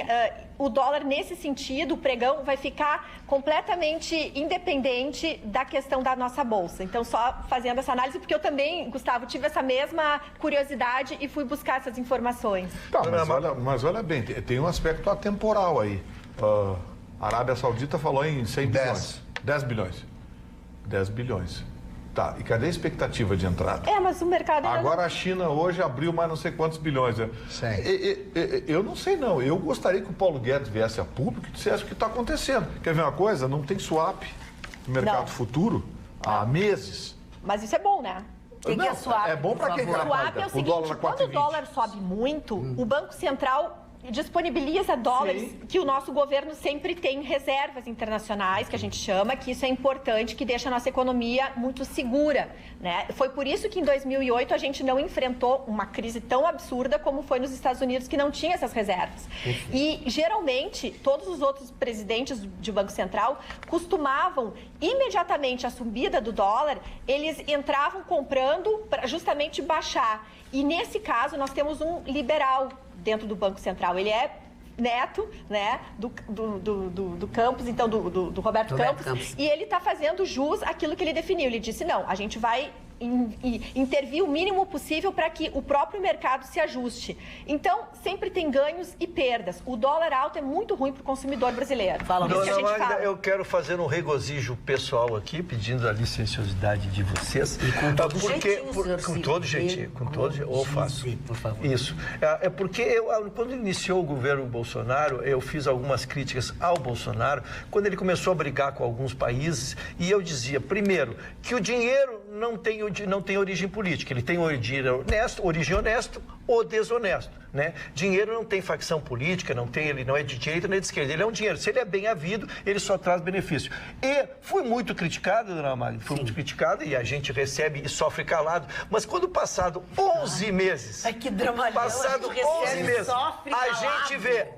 o dólar, nesse sentido, o pregão vai ficar completamente independente da questão da nossa Bolsa. Então, só fazendo essa análise, porque eu também, Gustavo, tive essa mesma curiosidade e fui buscar essas informações. Tá, mas olha bem, tem um aspecto atemporal aí. A Arábia Saudita falou em 100 bilhões. 10 bilhões. 10 bilhões. Tá, e cadê a expectativa de entrada? Mas o mercado... Agora a China hoje abriu mais não sei quantos bilhões. Eu não sei não, eu gostaria que o Paulo Guedes viesse a público e dissesse o que está acontecendo. Quer ver uma coisa? Não tem swap no mercado futuro há meses. Mas isso é bom, né? O que é swap? É bom para quem? Swap é o seguinte, quando o dólar sobe muito, o Banco Central disponibiliza dólares que o nosso governo sempre tem reservas internacionais, que a gente chama, que isso é importante, que deixa a nossa economia muito segura, né? Foi por isso que em 2008 a gente não enfrentou uma crise tão absurda como foi nos Estados Unidos, que não tinha essas reservas. E, geralmente, todos os outros presidentes de Banco Central costumavam, imediatamente à subida do dólar, eles entravam comprando para justamente baixar. E, nesse caso, nós temos um liberal dentro do Banco Central. Ele é neto, né, do Campos, então do Roberto Campos, e ele está fazendo jus àquilo que ele definiu. Ele disse, não, a gente vai intervir o mínimo possível para que o próprio mercado se ajuste. Então, sempre tem ganhos e perdas. O dólar alto é muito ruim para o consumidor brasileiro. Dona Magda, eu quero fazer um regozijo pessoal aqui, pedindo a licenciosidade de vocês. E com todo jeitinho, com todo jeitinho, ou faço. Por favor. Isso. É porque quando iniciou o governo Bolsonaro, eu fiz algumas críticas ao Bolsonaro, quando ele começou a brigar com alguns países, e eu dizia, primeiro, que o dinheiro não tem origem política, ele tem origem honesto ou desonesto, né? Dinheiro não tem facção política, ele não é de direita nem de esquerda, ele é um dinheiro. Se ele é bem havido, ele só traz benefício. E fui muito criticado, dona Magda, muito criticado, e a gente recebe e sofre calado, mas quando passado 11 meses... Que dramalhão, passado 11 meses,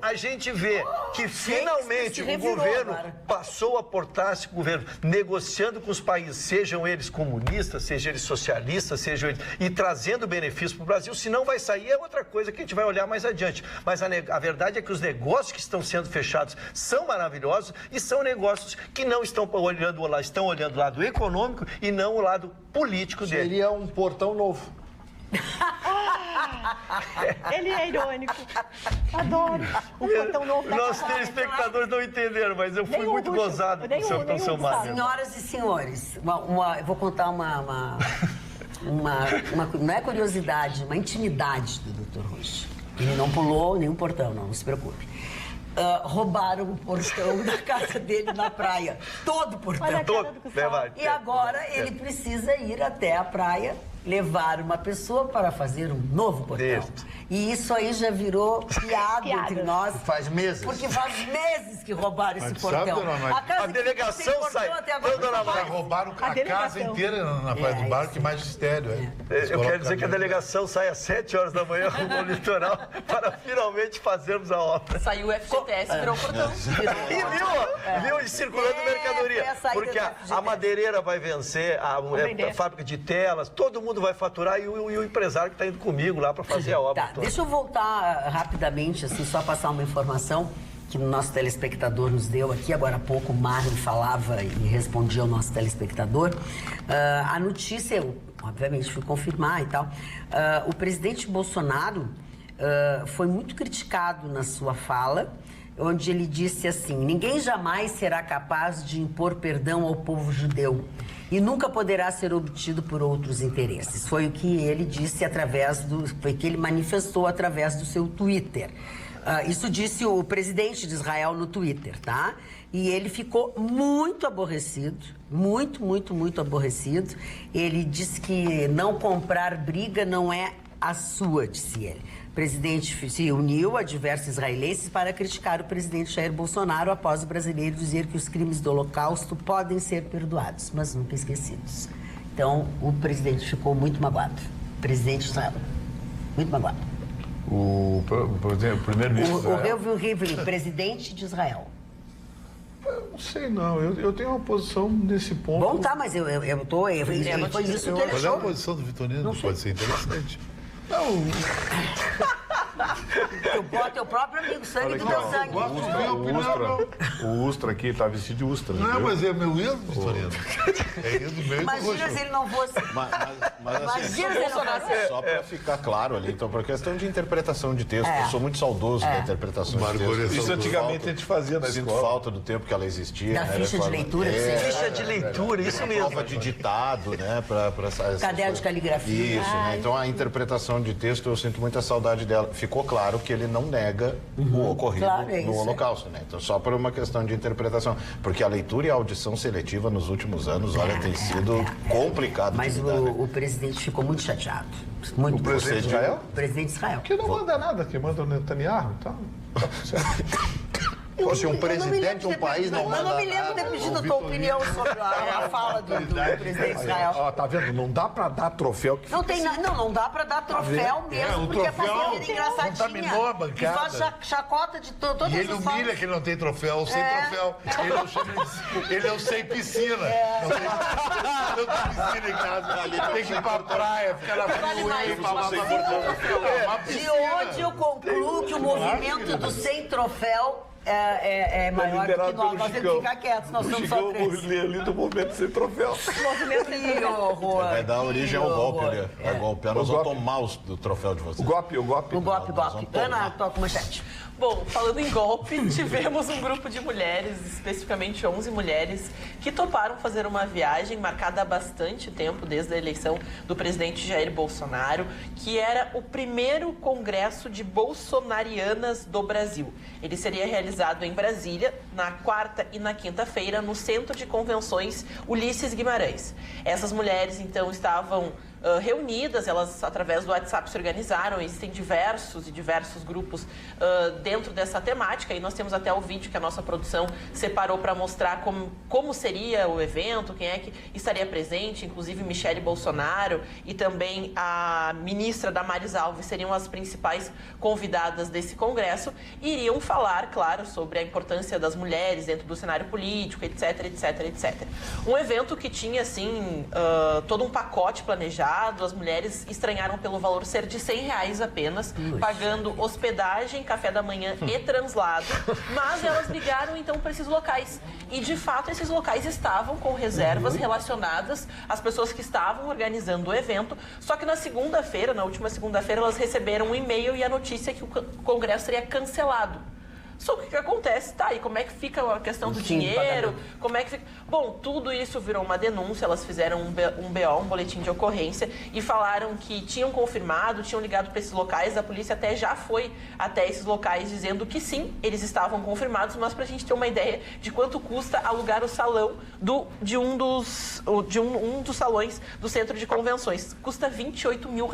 a gente vê que finalmente o governo passou a portar-se, o governo negociando com os países, sejam eles comunistas, sejam eles socialistas, sejam eles... e trazendo benefício para o Brasil, se não vai sair é outra coisa que a gente vai olhar mais adiante. Mas a verdade é que os negócios que estão sendo fechados são maravilhosos e são negócios que não estão olhando o lado econômico e não o lado político dele. Seria um portão novo. Ele é irônico. Adoro. O portão novo da Nossos telespectadores não entenderam, mas eu fui muito gozado com o seu Mário. Senhoras e senhores, eu vou contar uma não é curiosidade, uma intimidade do Dr. Rush. Ele não pulou nenhum portão, não se preocupe. Roubaram o portão da casa dele na praia. Todo o portão. E agora ele precisa ir até a praia, levar uma pessoa para fazer um novo portão. E isso aí já virou piada entre nós. Faz meses. Porque faz meses que roubaram esse portão. A delegação sai. Roubaram a casa inteira na Praia do Barco, que magistério. Eu quero dizer que a delegação sai às 7 horas da manhã no litoral para finalmente fazermos a obra. Saiu o FGTS, virou portão. E viu circulando mercadoria. Porque a madeireira vai vencer, a fábrica de telas, todo mundo vai faturar e o empresário que está indo comigo lá para fazer a obra. Deixa eu voltar rapidamente, assim, só passar uma informação que o nosso telespectador nos deu aqui. Agora há pouco o Mário falava e respondia ao nosso telespectador. A notícia, eu obviamente fui confirmar e tal. O presidente Bolsonaro foi muito criticado na sua fala, onde ele disse assim: ninguém jamais será capaz de impor perdão ao povo judeu e nunca poderá ser obtido por outros interesses. Foi o que ele disse foi que ele manifestou através do seu Twitter. Isso disse o presidente de Israel no Twitter, tá? E ele ficou muito aborrecido, muito aborrecido. Ele disse que não comprar briga não é a sua, disse ele. O presidente se uniu a diversos israelenses para criticar o presidente Jair Bolsonaro após o brasileiro dizer que os crimes do Holocausto podem ser perdoados, mas nunca esquecidos. Então, o presidente ficou muito magoado. O presidente de Israel, muito magoado. O primeiro-ministro. O Reuven Rivlin, presidente de Israel. Eu não sei, não. Eu tenho uma posição nesse ponto. Bom, tá, mas foi isso que ele Qual é a achou. posição do Vitorino? Não pode ser interessante. Não. Teu próprio amigo, sangue do teu sangue. O Ustra aqui tá vestido de Ustra. Não, mas é meu ídolo, Vitorino. É ídolo meu. Imagina se ele não fosse. Imagina se ele não fosse. Só para ficar claro ali, então, por questão de interpretação de texto, eu sou muito saudoso da interpretação de texto. Isso antigamente a gente fazia na escola. Sinto falta do tempo que ela existia. Da ficha de leitura. Ficha de leitura, isso mesmo. Prova de ditado, né? Caderno de caligrafia. Isso, né? Então a interpretação de texto, eu sinto muita saudade dela. Ficou claro que ele não nega o ocorrido no Holocausto, né? Então, só por uma questão de interpretação. Porque a leitura e a audição seletiva nos últimos anos, olha, tem sido complicado. Mas o presidente ficou muito chateado. Muito. O presidente de Israel? O presidente de Israel. Que não manda nada, que manda o Netanyahu, então. Tá certo. Se um presidente de um país não manda nada... Eu não me lembro de ter pedido a tua opinião sobre a fala do presidente de Israel. Ó, tá vendo? Não dá pra dar troféu. Que não dá pra dar troféu mesmo, porque a família é engraçadinha. Contaminou a bancada. E faz chacota de todas as E ele humilha que ele não tem troféu, sem troféu. Ele não sem piscina. Não tem piscina em casa. Tem que ir pra praia, ficar na rua. De onde eu concluo que o movimento do sem troféu é maior do que nós. Nós temos que ficar quietos, nós somos só três. Ali do movimento sem troféu. Que horror. Vai dar origem ao golpe, né? Vai golpear, nós vamos tomar o troféu de vocês. O golpe. O golpe. Ana, toca uma manchete. Bom, falando em golpe, tivemos um grupo de mulheres, especificamente 11 mulheres, que toparam fazer uma viagem marcada há bastante tempo, desde a eleição do presidente Jair Bolsonaro, que era o primeiro congresso de bolsonarianas do Brasil. Ele seria realizado em Brasília, na quarta e na quinta-feira, no Centro de Convenções Ulisses Guimarães. Essas mulheres, então, estavam reunidas, elas através do WhatsApp se organizaram, existem diversos grupos dentro dessa temática, e nós temos até o vídeo que a nossa produção separou para mostrar como seria o evento, quem é que estaria presente, inclusive Michele Bolsonaro e também a ministra Damares Alves seriam as principais convidadas desse congresso, e iriam falar, claro, sobre a importância das mulheres dentro do cenário político, etc. Um evento que tinha, assim, todo um pacote planejado, translado, as mulheres estranharam pelo valor ser de R$100 apenas, pagando hospedagem, café da manhã e translado, mas elas ligaram então para esses locais. E de fato esses locais estavam com reservas relacionadas às pessoas que estavam organizando o evento, só que na segunda-feira, na última segunda-feira, elas receberam um e-mail e a notícia que o congresso seria cancelado. Só que o que acontece, tá, e como é que fica a questão do dinheiro, como é que fica... Bom, tudo isso virou uma denúncia, elas fizeram um BO, um boletim de ocorrência, e falaram que tinham confirmado, tinham ligado para esses locais, a polícia até já foi até esses locais dizendo que sim, eles estavam confirmados, mas pra gente ter uma ideia de quanto custa alugar o salão de um dos salões do centro de convenções, custa R$28 mil.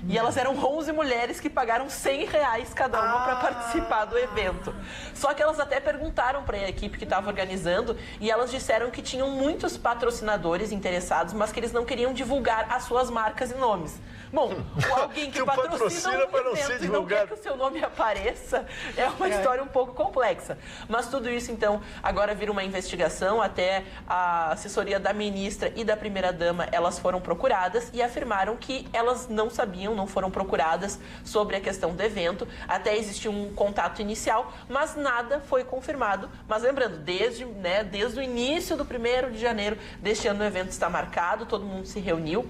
E elas eram 11 mulheres que pagaram R$100 cada uma para participar do evento. Só que elas até perguntaram para a equipe que estava organizando e elas disseram que tinham muitos patrocinadores interessados, mas que eles não queriam divulgar as suas marcas e nomes. Bom, alguém que patrocina um evento e não quer que o seu nome apareça é uma história um pouco complexa. Mas tudo isso, então, agora vira uma investigação. Até a assessoria da ministra e da primeira-dama, elas foram procuradas e afirmaram que elas não sabiam, não foram procuradas sobre a questão do evento. Até existiu um contato inicial, mas nada foi confirmado. Mas lembrando, desde o início do 1º de janeiro deste ano o evento está marcado, todo mundo se reuniu.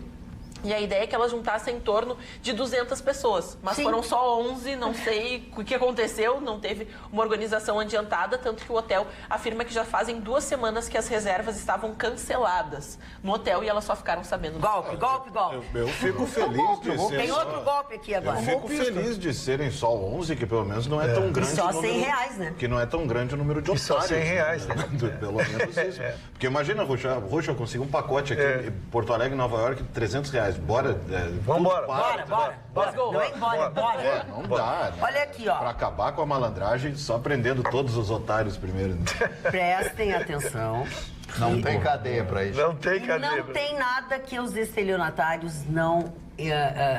E a ideia é que elas juntassem em torno de 200 pessoas. Mas foram só 11, não sei o que aconteceu, não teve uma organização adiantada, tanto que o hotel afirma que já fazem 2 semanas que as reservas estavam canceladas no hotel e elas só ficaram sabendo. Golpe. Eu fico feliz de ser... Tem outro golpe aqui agora. Eu fico feliz de serem só 11, que pelo menos não é tão grande o número... R$100, né? Que não é tão grande o número de otários. Só R$100, né? Pelo menos isso. Porque imagina, Roxa, eu consigo um pacote aqui em Porto Alegre, Nova York, de R$300. Bora. Bora. Não dá. Né? Olha aqui, ó. Pra acabar com a malandragem, só prendendo todos os otários primeiro. Prestem atenção. Não tem cadeia pra isso. Não tem cadeia. Não tem nada que os estelionatários não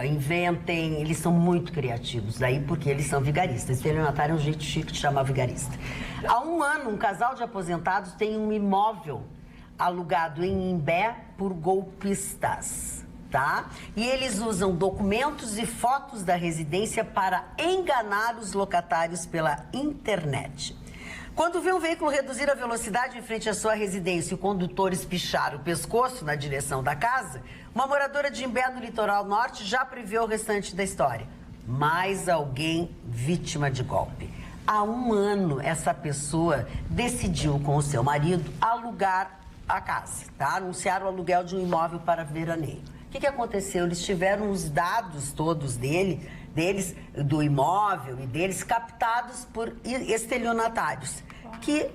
inventem. Eles são muito criativos. Daí porque eles são vigaristas. Estelionatário é um jeito chique de chamar vigarista. Há um ano, um casal de aposentados tem um imóvel alugado em Imbé por golpistas. Tá? E eles usam documentos e fotos da residência para enganar os locatários pela internet. Quando vê um veículo reduzir a velocidade em frente à sua residência e o condutor espichar o pescoço na direção da casa, uma moradora de Imbé, no litoral norte, já prevê o restante da história. Mais alguém vítima de golpe. Há um ano, essa pessoa decidiu com o seu marido alugar a casa, tá? Anunciar o aluguel de um imóvel para veraneio. O que aconteceu? Eles tiveram os dados todos deles, do imóvel e deles, captados por estelionatários, que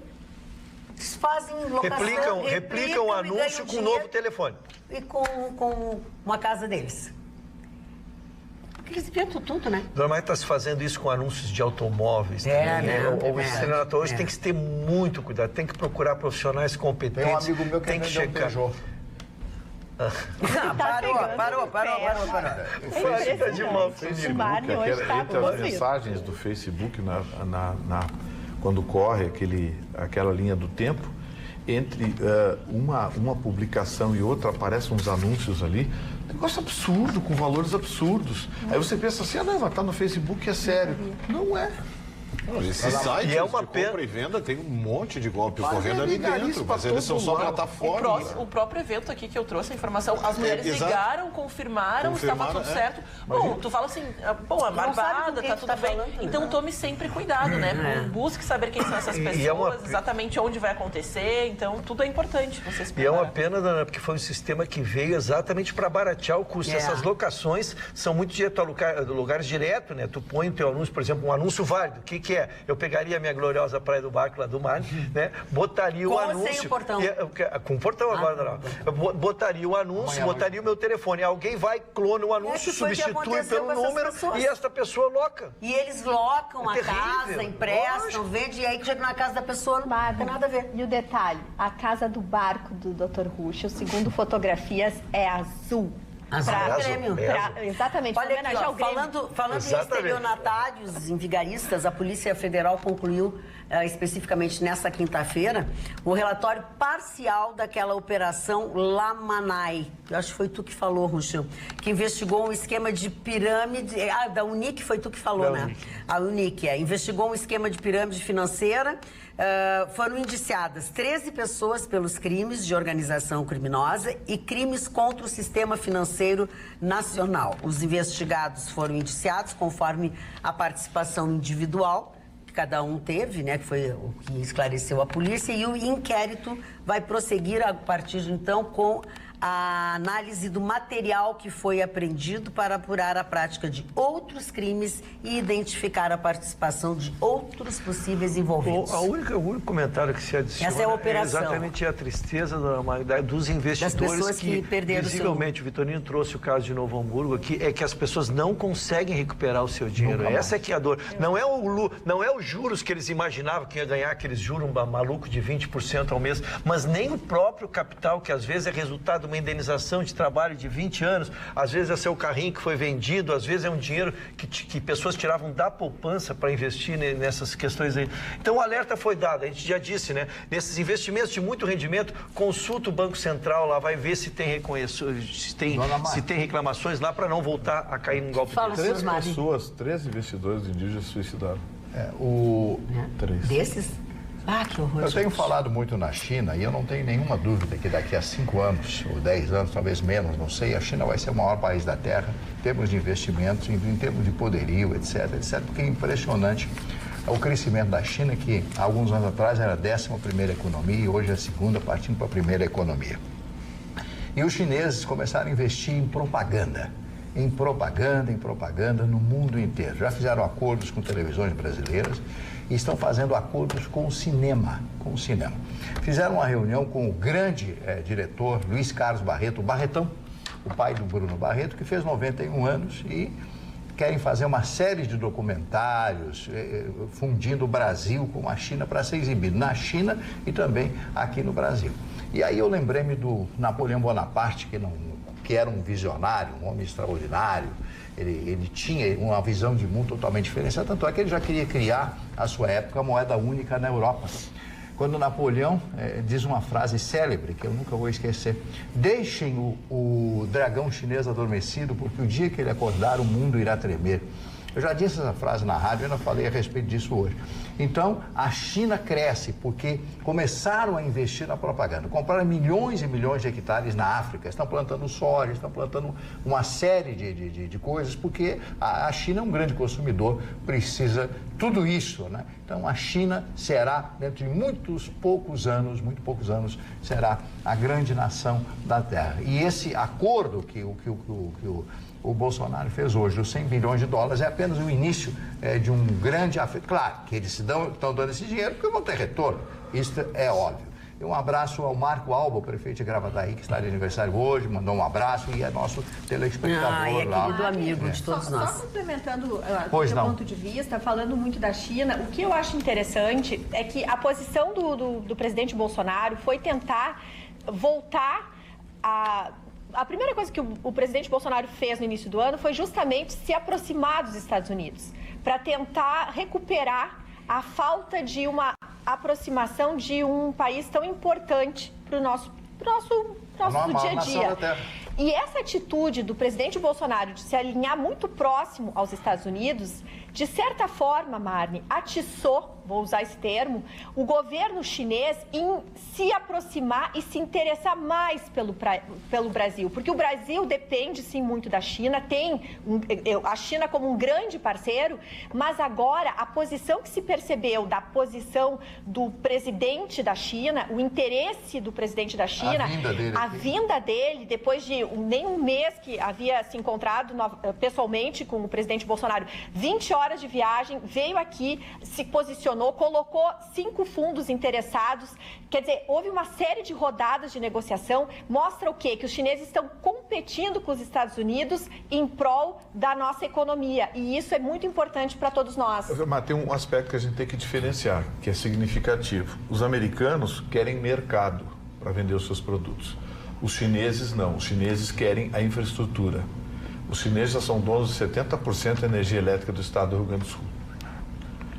fazem locação... Replicam o anúncio com um novo telefone. E com uma casa deles. Eles inventam tudo, né? Normalmente está se fazendo isso com anúncios de automóveis. Ou estelionatário. Hoje tem que ter muito cuidado, tem que procurar profissionais competentes. Tem um amigo meu que tem que checar. Parou. Entre as mensagens do Facebook, quando corre aquela linha do tempo, entre uma publicação e outra aparecem uns anúncios ali, negócio absurdo, com valores absurdos. Aí você pensa assim, não, mas tá no Facebook, é sério. Não é. Esse site de compra e venda tem um monte de golpe ocorrendo ali dentro, mas eles são só plataformas. O próprio evento aqui que eu trouxe a informação, as mulheres ligaram, confirmaram, estava tudo certo. Bom, tu fala assim, a barbada, tá tudo bem. Então tome sempre cuidado, né? Busque saber quem são essas pessoas, exatamente onde vai acontecer, então tudo é importante você se preparar. E é uma pena, Dana, porque foi um sistema que veio exatamente para baratear o custo. Essas locações são muito direto a lugares direto, né? Tu põe o teu anúncio, por exemplo, um anúncio válido. O que é? Eu pegaria a minha gloriosa Praia do Barco lá do mar, né? Botaria o anúncio... Com sem o portão? Com o portão agora, não. Eu botaria o anúncio, botaria o meu telefone. Alguém vai, clona o anúncio, substitui pelo número e essa pessoa loca. E eles locam a casa, emprestam, vendem, e aí que chega na casa da pessoa, não tem nada a ver. E o detalhe, a casa do barco do Dr. Ruschel, segundo fotografias, é azul. Grêmio. Exatamente, olha aqui, ó, falando em estelionatários, em vigaristas, a Polícia Federal concluiu, especificamente nesta quinta-feira, o relatório parcial daquela operação Lamanai. Eu acho que foi tu que falou, Ruxão, que investigou um esquema de pirâmide... da Unic foi tu que falou, né? A Unic, investigou um esquema de pirâmide financeira. Foram indiciadas 13 pessoas pelos crimes de organização criminosa e crimes contra o sistema financeiro nacional. Os investigados foram indiciados conforme a participação individual que cada um teve, né, que foi o que esclareceu a polícia, e o inquérito vai prosseguir a partir de então com a análise do material que foi apreendido para apurar a prática de outros crimes e identificar a participação de outros possíveis envolvidos. O único comentário que se adiciona Essa é a operação. Exatamente a tristeza dos investidores, das pessoas que perderam visivelmente, o Vitorino trouxe o caso de Novo Hamburgo aqui, é que as pessoas não conseguem recuperar o seu dinheiro. Essa é que é a dor. Não é os juros que eles imaginavam que ia ganhar, aqueles juros malucos de 20% ao mês, mas nem o próprio capital, que às vezes é resultado uma indenização de trabalho de 20 anos, às vezes é seu carrinho que foi vendido, às vezes é um dinheiro que pessoas tiravam da poupança para investir nessas questões aí. Então o alerta foi dado, a gente já disse, né? Nesses investimentos de muito rendimento, consulta o Banco Central lá, vai ver se tem reclamações lá para não voltar a cair num golpe desse. 3 investidores indígenas se suicidaram. Desses? Que horror. Eu tenho falado muito na China e eu não tenho nenhuma dúvida que daqui a 5 anos, ou 10 anos, talvez menos, não sei, a China vai ser o maior país da Terra, em termos de investimentos, em termos de poderio, etc, porque é impressionante o crescimento da China, que há alguns anos atrás era a 11ª economia e hoje é a 2ª, partindo para a 1ª economia. E os chineses começaram a investir em propaganda no mundo inteiro. Já fizeram acordos com televisões brasileiras e estão fazendo acordos com o cinema. Fizeram uma reunião com o grande diretor Luiz Carlos Barreto, o Barretão, o pai do Bruno Barreto, que fez 91 anos e querem fazer uma série de documentários fundindo o Brasil com a China para ser exibido na China e também aqui no Brasil. E aí eu lembrei-me do Napoleão Bonaparte, que era um visionário, um homem extraordinário. Ele tinha uma visão de mundo totalmente diferente. Tanto é que ele já queria criar, à sua época, a moeda única na Europa. Quando Napoleão diz uma frase célebre, que eu nunca vou esquecer: deixem o dragão chinês adormecido, porque o dia que ele acordar, o mundo irá tremer. Eu já disse essa frase na rádio e ainda falei a respeito disso hoje. Então, a China cresce porque começaram a investir na propaganda. Compraram milhões e milhões de hectares na África, estão plantando soja, estão plantando uma série de coisas, porque a China é um grande consumidor, precisa tudo isso, né? Então, a China será, dentro de muito poucos anos, será a grande nação da Terra. E esse acordo que o Bolsonaro fez hoje, os 100 bilhões de dólares, é apenas o início de um grande afeto. Claro que eles estão dando esse dinheiro porque vão ter retorno, isso é óbvio. E um abraço ao Marco Alba, o prefeito de Gravataí, que está de aniversário hoje, mandou um abraço e é nosso telespectador lá. Querido amigo de todos nós. Só complementando o seu ponto de vista, falando muito da China, o que eu acho interessante é que a posição do presidente Bolsonaro foi tentar voltar a primeira coisa que o presidente Bolsonaro fez no início do ano foi justamente se aproximar dos Estados Unidos, para tentar recuperar a falta de uma aproximação de um país tão importante para o nosso dia a dia. E essa atitude do presidente Bolsonaro de se alinhar muito próximo aos Estados Unidos, de certa forma, Marne, atiçou, vou usar esse termo, o governo chinês em se aproximar e se interessar mais pelo Brasil. Porque o Brasil depende, sim, muito da China, tem a China como um grande parceiro, mas agora a posição que se percebeu da posição do presidente da China, o interesse do presidente da China, a vinda dele, depois de nem um mês que havia se encontrado pessoalmente com o presidente Bolsonaro, 20 horas de viagem, veio aqui, se posicionou, colocou 5 fundos interessados. Quer dizer, houve uma série de rodadas de negociação. Mostra o quê? Que os chineses estão competindo com os Estados Unidos em prol da nossa economia. E isso é muito importante para todos nós. Mas tem um aspecto que a gente tem que diferenciar, que é significativo. Os americanos querem mercado para vender os seus produtos. Os chineses não, os chineses querem a infraestrutura. Os chineses já são donos de 70% da energia elétrica do estado do Rio Grande do Sul.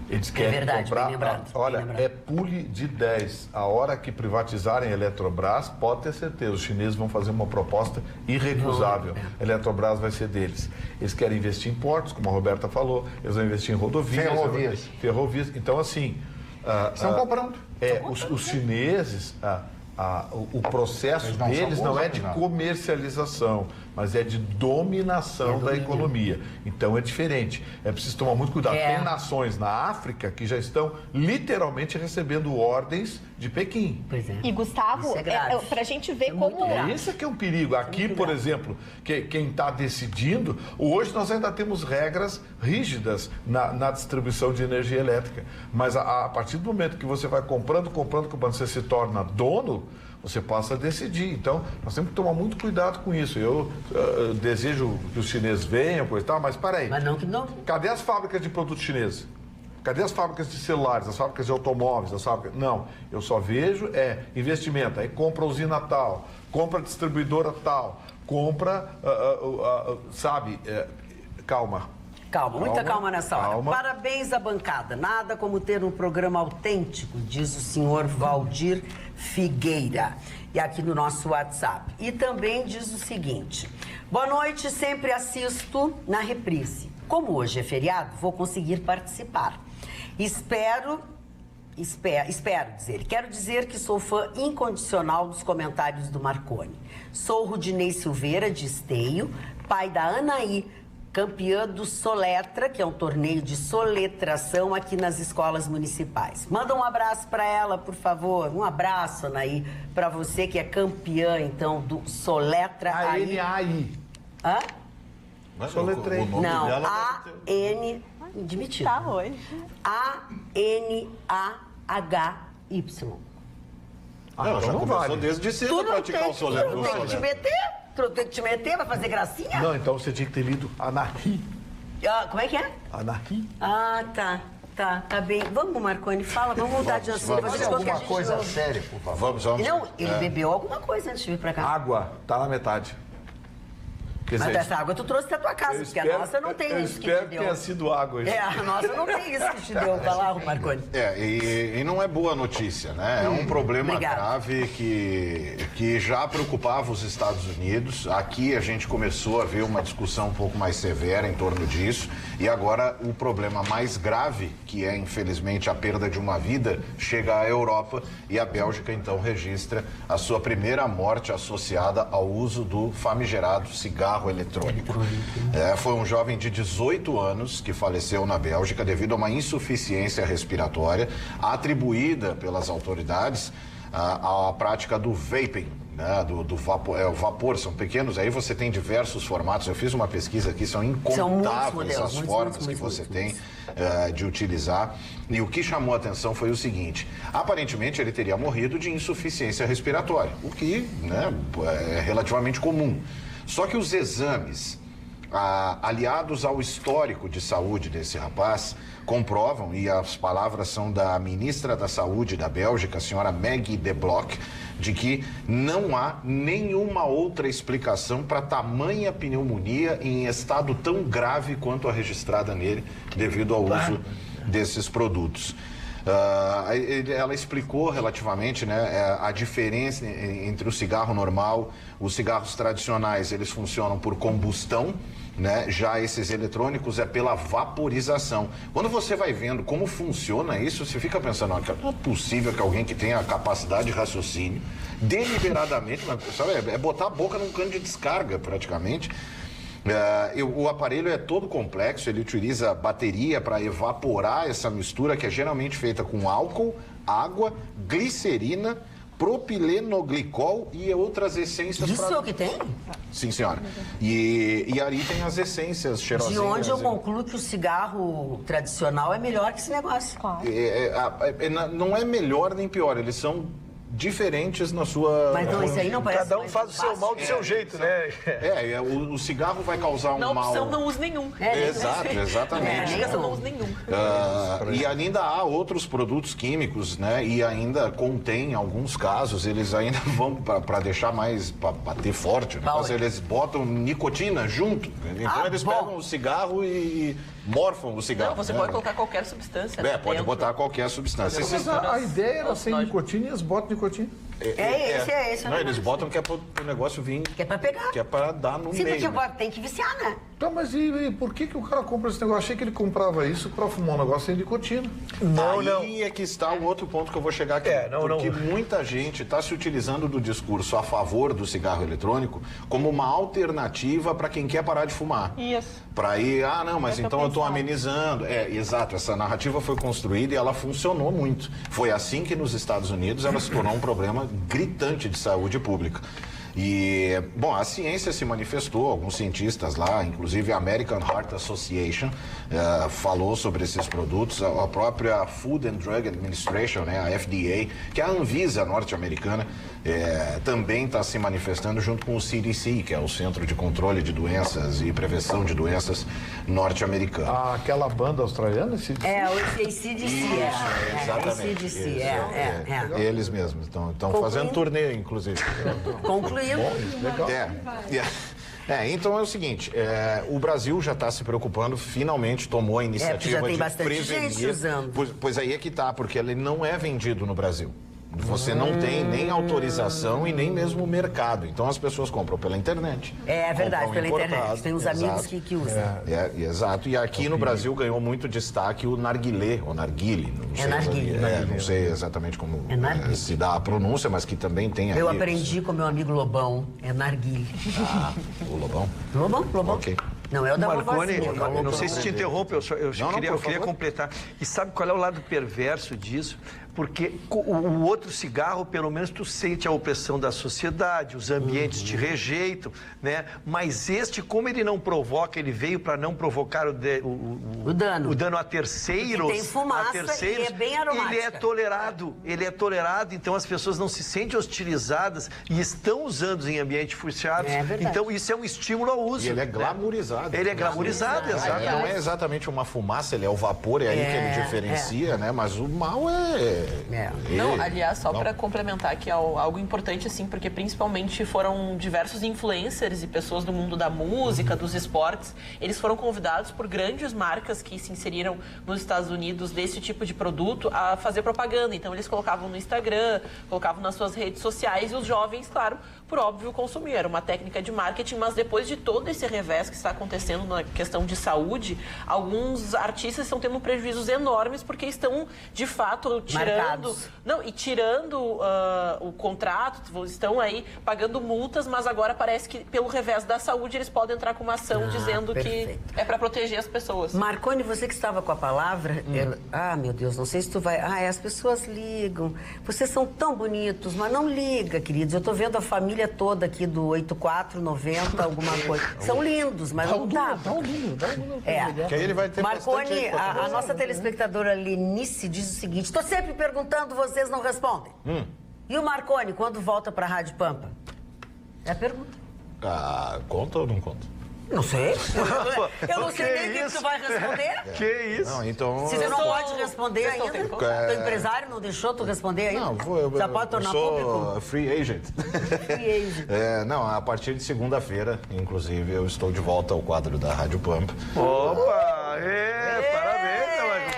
Eles querem comprar, bem lembrado, olha, é pule de 10. A hora que privatizarem a Eletrobras, pode ter certeza, os chineses vão fazer uma proposta irrecusável. A Eletrobras vai ser deles. Eles querem investir em portos, como a Roberta falou, eles vão investir em rodovias. Ferrovias. Então, assim... Estão comprando. Os chineses... o processo deles não é de comercialização, mas é de dominação da economia. Então é diferente. É preciso tomar muito cuidado. Tem nações na África que já estão literalmente recebendo ordens de Pequim. Pois é. E Gustavo, para a gente ver como... Isso é que é um perigo. Aqui, por exemplo, quem está decidindo, hoje nós ainda temos regras rígidas na distribuição de energia elétrica. Mas a partir do momento que você vai comprando, você se torna dono, você passa a decidir. Então, nós temos que tomar muito cuidado com isso. Eu desejo que os chineses venham, coisa e tal, mas para aí. Mas não que não. Cadê as fábricas de produtos chineses? Cadê as fábricas de celulares, as fábricas de automóveis, as fábricas... Não, eu só vejo investimento. Aí compra usina tal, compra distribuidora tal, compra, calma. Calma, muita calma nessa hora. Parabéns à bancada. Nada como ter um programa autêntico, diz o senhor Valdir Figueira. E aqui no nosso WhatsApp. E também diz o seguinte: boa noite, sempre assisto na reprise. Como hoje é feriado, vou conseguir participar. Espero dizer. Quero dizer que sou fã incondicional dos comentários do Marconi. Sou Rudinei Silveira, de Esteio, pai da Anaí, campeã do Soletra, que é um torneio de soletração aqui nas escolas municipais. Manda um abraço para ela, por favor. Um abraço, Anaí, para você que é campeã, então, do Soletra. A-N-A-I. Hã? Soletrei. Não, A-N... Admitido. Tá, oi. A-N-A-H-Y. Ela já começou desde cedo a praticar o Soletra. Tu tem que te meter? Tu tem que te meter pra fazer gracinha? Não, então você tinha que ter lido Anahi. Como é que é? Anahi. Tá bem. Vamos, Marconi, fala, vamos mudar de assunto. Vamos alguma coisa séria, por favor. Vamos. Não, ele bebeu alguma coisa antes de vir pra cá. Água, tá na metade. Mas essa água tu trouxe da tua casa, porque a nossa não tem isso que te deu. Eu espero que tenha sido água. A nossa não tem isso que te deu. Vai lá, Marconi. E não é boa notícia, né? É um problema grave que já preocupava os Estados Unidos. Aqui a gente começou a ver uma discussão um pouco mais severa em torno disso. E agora o problema mais grave, que é infelizmente a perda de uma vida, chega à Europa e a Bélgica então registra a sua primeira morte associada ao uso do famigerado cigarro eletrônico. Foi um jovem de 18 anos que faleceu na Bélgica devido a uma insuficiência respiratória atribuída pelas autoridades à prática do vaping, né, do vapor, o vapor, são pequenos, aí você tem diversos formatos. Eu fiz uma pesquisa aqui, são incontáveis as formas que você tem de utilizar. E o que chamou a atenção foi o seguinte: aparentemente ele teria morrido de insuficiência respiratória, o que, né, é relativamente comum. Só que os exames, aliados ao histórico de saúde desse rapaz, comprovam, e as palavras são da ministra da Saúde da Bélgica, a senhora Maggie de Blok, de que não há nenhuma outra explicação para tamanha pneumonia em estado tão grave quanto a registrada nele, devido ao uso desses produtos. Ela explicou relativamente, né, a diferença entre o cigarro normal, os cigarros tradicionais, eles funcionam por combustão, né? Já esses eletrônicos é pela vaporização. Quando você vai vendo como funciona isso, você fica pensando, não é possível que alguém que tenha a capacidade de raciocínio, deliberadamente, é botar a boca num cano de descarga praticamente. O aparelho é todo complexo, ele utiliza bateria para evaporar essa mistura, que é geralmente feita com álcool, água, glicerina, propilenoglicol e outras essências. Isso é o que tem? Sim, senhora. E ali tem as essências cheirosinhas. De onde eu concluo que o cigarro tradicional é melhor que esse negócio. Não é melhor nem pior, eles são diferentes na sua... Mas não, isso aí não parece... Cada um faz o seu mal do seu jeito, né? O cigarro vai causar um mal... Na opção, não use nenhum. Exato, exatamente. Não use nenhum. E ainda há outros produtos químicos, né? E ainda contém, em alguns casos, eles ainda vão, para deixar mais, para bater forte, né? Mas eles botam nicotina junto. Então eles pegam o cigarro e morfam o cigarro. Não, você pode colocar qualquer substância. Pode botar qualquer substância. Mas a ideia era sem nicotina e eles botam nicotina. Esse não, eles botam que é pro negócio vir. Que é pra pegar. Que é pra dar no Sim, meio. porque né? tem que viciar, né? Tá, mas e por que o cara compra esse negócio? Achei que ele comprava isso pra fumar um negócio sem nicotina. Aí é que está o outro ponto que eu vou chegar aqui. Porque muita gente está se utilizando do discurso a favor do cigarro eletrônico como uma alternativa para quem quer parar de fumar. Isso. Para ir, não, mas então eu estou amenizando. Exato, essa narrativa foi construída e ela funcionou muito. Foi assim que nos Estados Unidos ela se tornou um problema gritante de saúde pública. E, bom, a ciência se manifestou, alguns cientistas lá, inclusive a American Heart Association, falou sobre esses produtos, a própria Food and Drug Administration, né, a FDA, que é a Anvisa norte-americana, também está se manifestando junto com o CDC, que é o Centro de Controle de Doenças e Prevenção de Doenças norte-americano. Aquela banda australiana? CDC? O CDC, exatamente. CDC, Eles mesmos estão fazendo turnê, inclusive. Concluindo. Legal. Então é o seguinte, o Brasil já está se preocupando, finalmente tomou a iniciativa de prevenir. Gente usando. Pois aí é que tá, porque ele não é vendido no Brasil. Você não tem nem autorização e nem mesmo mercado. Então as pessoas compram pela internet. É verdade, pela internet. Tem uns amigos que usam. Exato. E aqui no Brasil ganhou muito destaque o narguilé, ou narguile. Não sei exatamente como se dá a pronúncia, mas que também tem... Eu aprendi com meu amigo Lobão, é narguile. O Lobão? Lobão. Ok. Não, é o da Marconi, vovozinha. não sei se te interrompe, eu queria completar. E sabe qual é o lado perverso disso? Porque o outro cigarro, pelo menos tu sente a opressão da sociedade, os ambientes te rejeitam, né? Mas este, como ele não provoca, ele veio para não provocar o dano a terceiros. Porque tem fumaça e é bem aromática. Ele é tolerado, então as pessoas não se sentem hostilizadas e estão usando em ambientes fechados. Então isso é um estímulo ao uso. E ele é glamourizado. Ele é glamourizado, exato. Não é exatamente uma fumaça, ele é o vapor, é aí que ele diferencia, né? Mas o mal Não, aliás, só para complementar aqui algo importante, assim, porque principalmente foram diversos influencers e pessoas do mundo da música, dos esportes, eles foram convidados por grandes marcas que se inseriram nos Estados Unidos desse tipo de produto a fazer propaganda. Então eles colocavam no Instagram, colocavam nas suas redes sociais e os jovens, claro, por óbvio, consumiam. Era uma técnica de marketing, mas depois de todo esse revés que está acontecendo na questão de saúde, alguns artistas estão tendo prejuízos enormes porque estão, de fato, tirando o contrato, estão aí pagando multas, mas agora parece que pelo revés da saúde eles podem entrar com uma ação dizendo que é para proteger as pessoas. Marconi, você que estava com a palavra, meu Deus, não sei se tu vai... as pessoas ligam. Vocês são tão bonitos, mas não liga, queridos. Eu estou vendo a família toda aqui do 8490, alguma coisa. São lindos, mas não dá. Dá um número. Que aí ele vai ter Marconi, a nossa telespectadora Lenice diz o seguinte: estou sempre perguntando, vocês não respondem. E o Marconi, quando volta para a Rádio Pampa? É a pergunta. Conta ou não conta? Não sei. Eu não sei nem o que tu vai responder. Que isso? Não, então... Se tu não pode responder ainda, teu empresário não deixou tu responder ainda? Não, já pode tornar público? Eu sou free agent. Free agent. Não, a partir de segunda-feira, inclusive, eu estou de volta ao quadro da Rádio Pampa. Opa!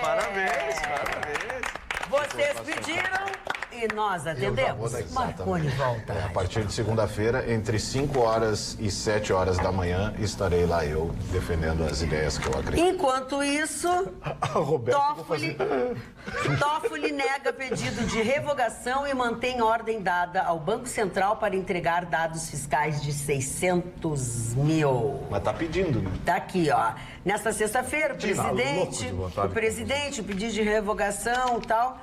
Parabéns, parabéns. Vocês pediram e nós atendemos. Marconi volta. A partir de segunda-feira, entre 5 horas e 7 horas da manhã, estarei lá eu defendendo as ideias que eu acredito. Enquanto isso, Toffoli nega pedido de revogação e mantém ordem dada ao Banco Central para entregar dados fiscais de 600 mil. Mas tá pedindo, né? Tá aqui, ó. Nesta sexta-feira, o presidente, o pedido de revogação e tal,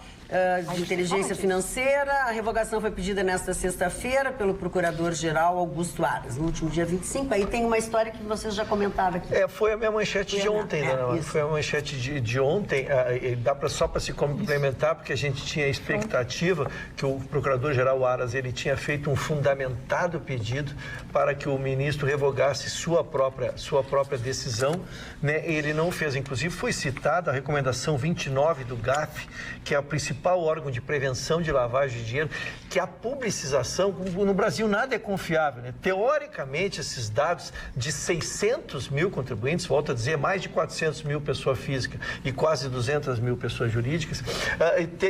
de inteligência financeira. A revogação foi pedida nesta sexta-feira pelo procurador-geral Augusto Aras, no último dia 25. Aí tem uma história que vocês já comentavam aqui. Foi a minha manchete de ontem, né? Foi a manchete de ontem. Dá só para se complementar, porque a gente tinha a expectativa que o procurador-geral Aras ele tinha feito um fundamentado pedido para que o ministro revogasse sua própria decisão, né? Ele não fez, inclusive foi citada a recomendação 29 do GAF, que é o principal órgão de prevenção de lavagem de dinheiro, que a publicização, no Brasil nada é confiável, né? Teoricamente, esses dados de 600 mil contribuintes, volto a dizer, mais de 400 mil pessoas físicas e quase 200 mil pessoas jurídicas,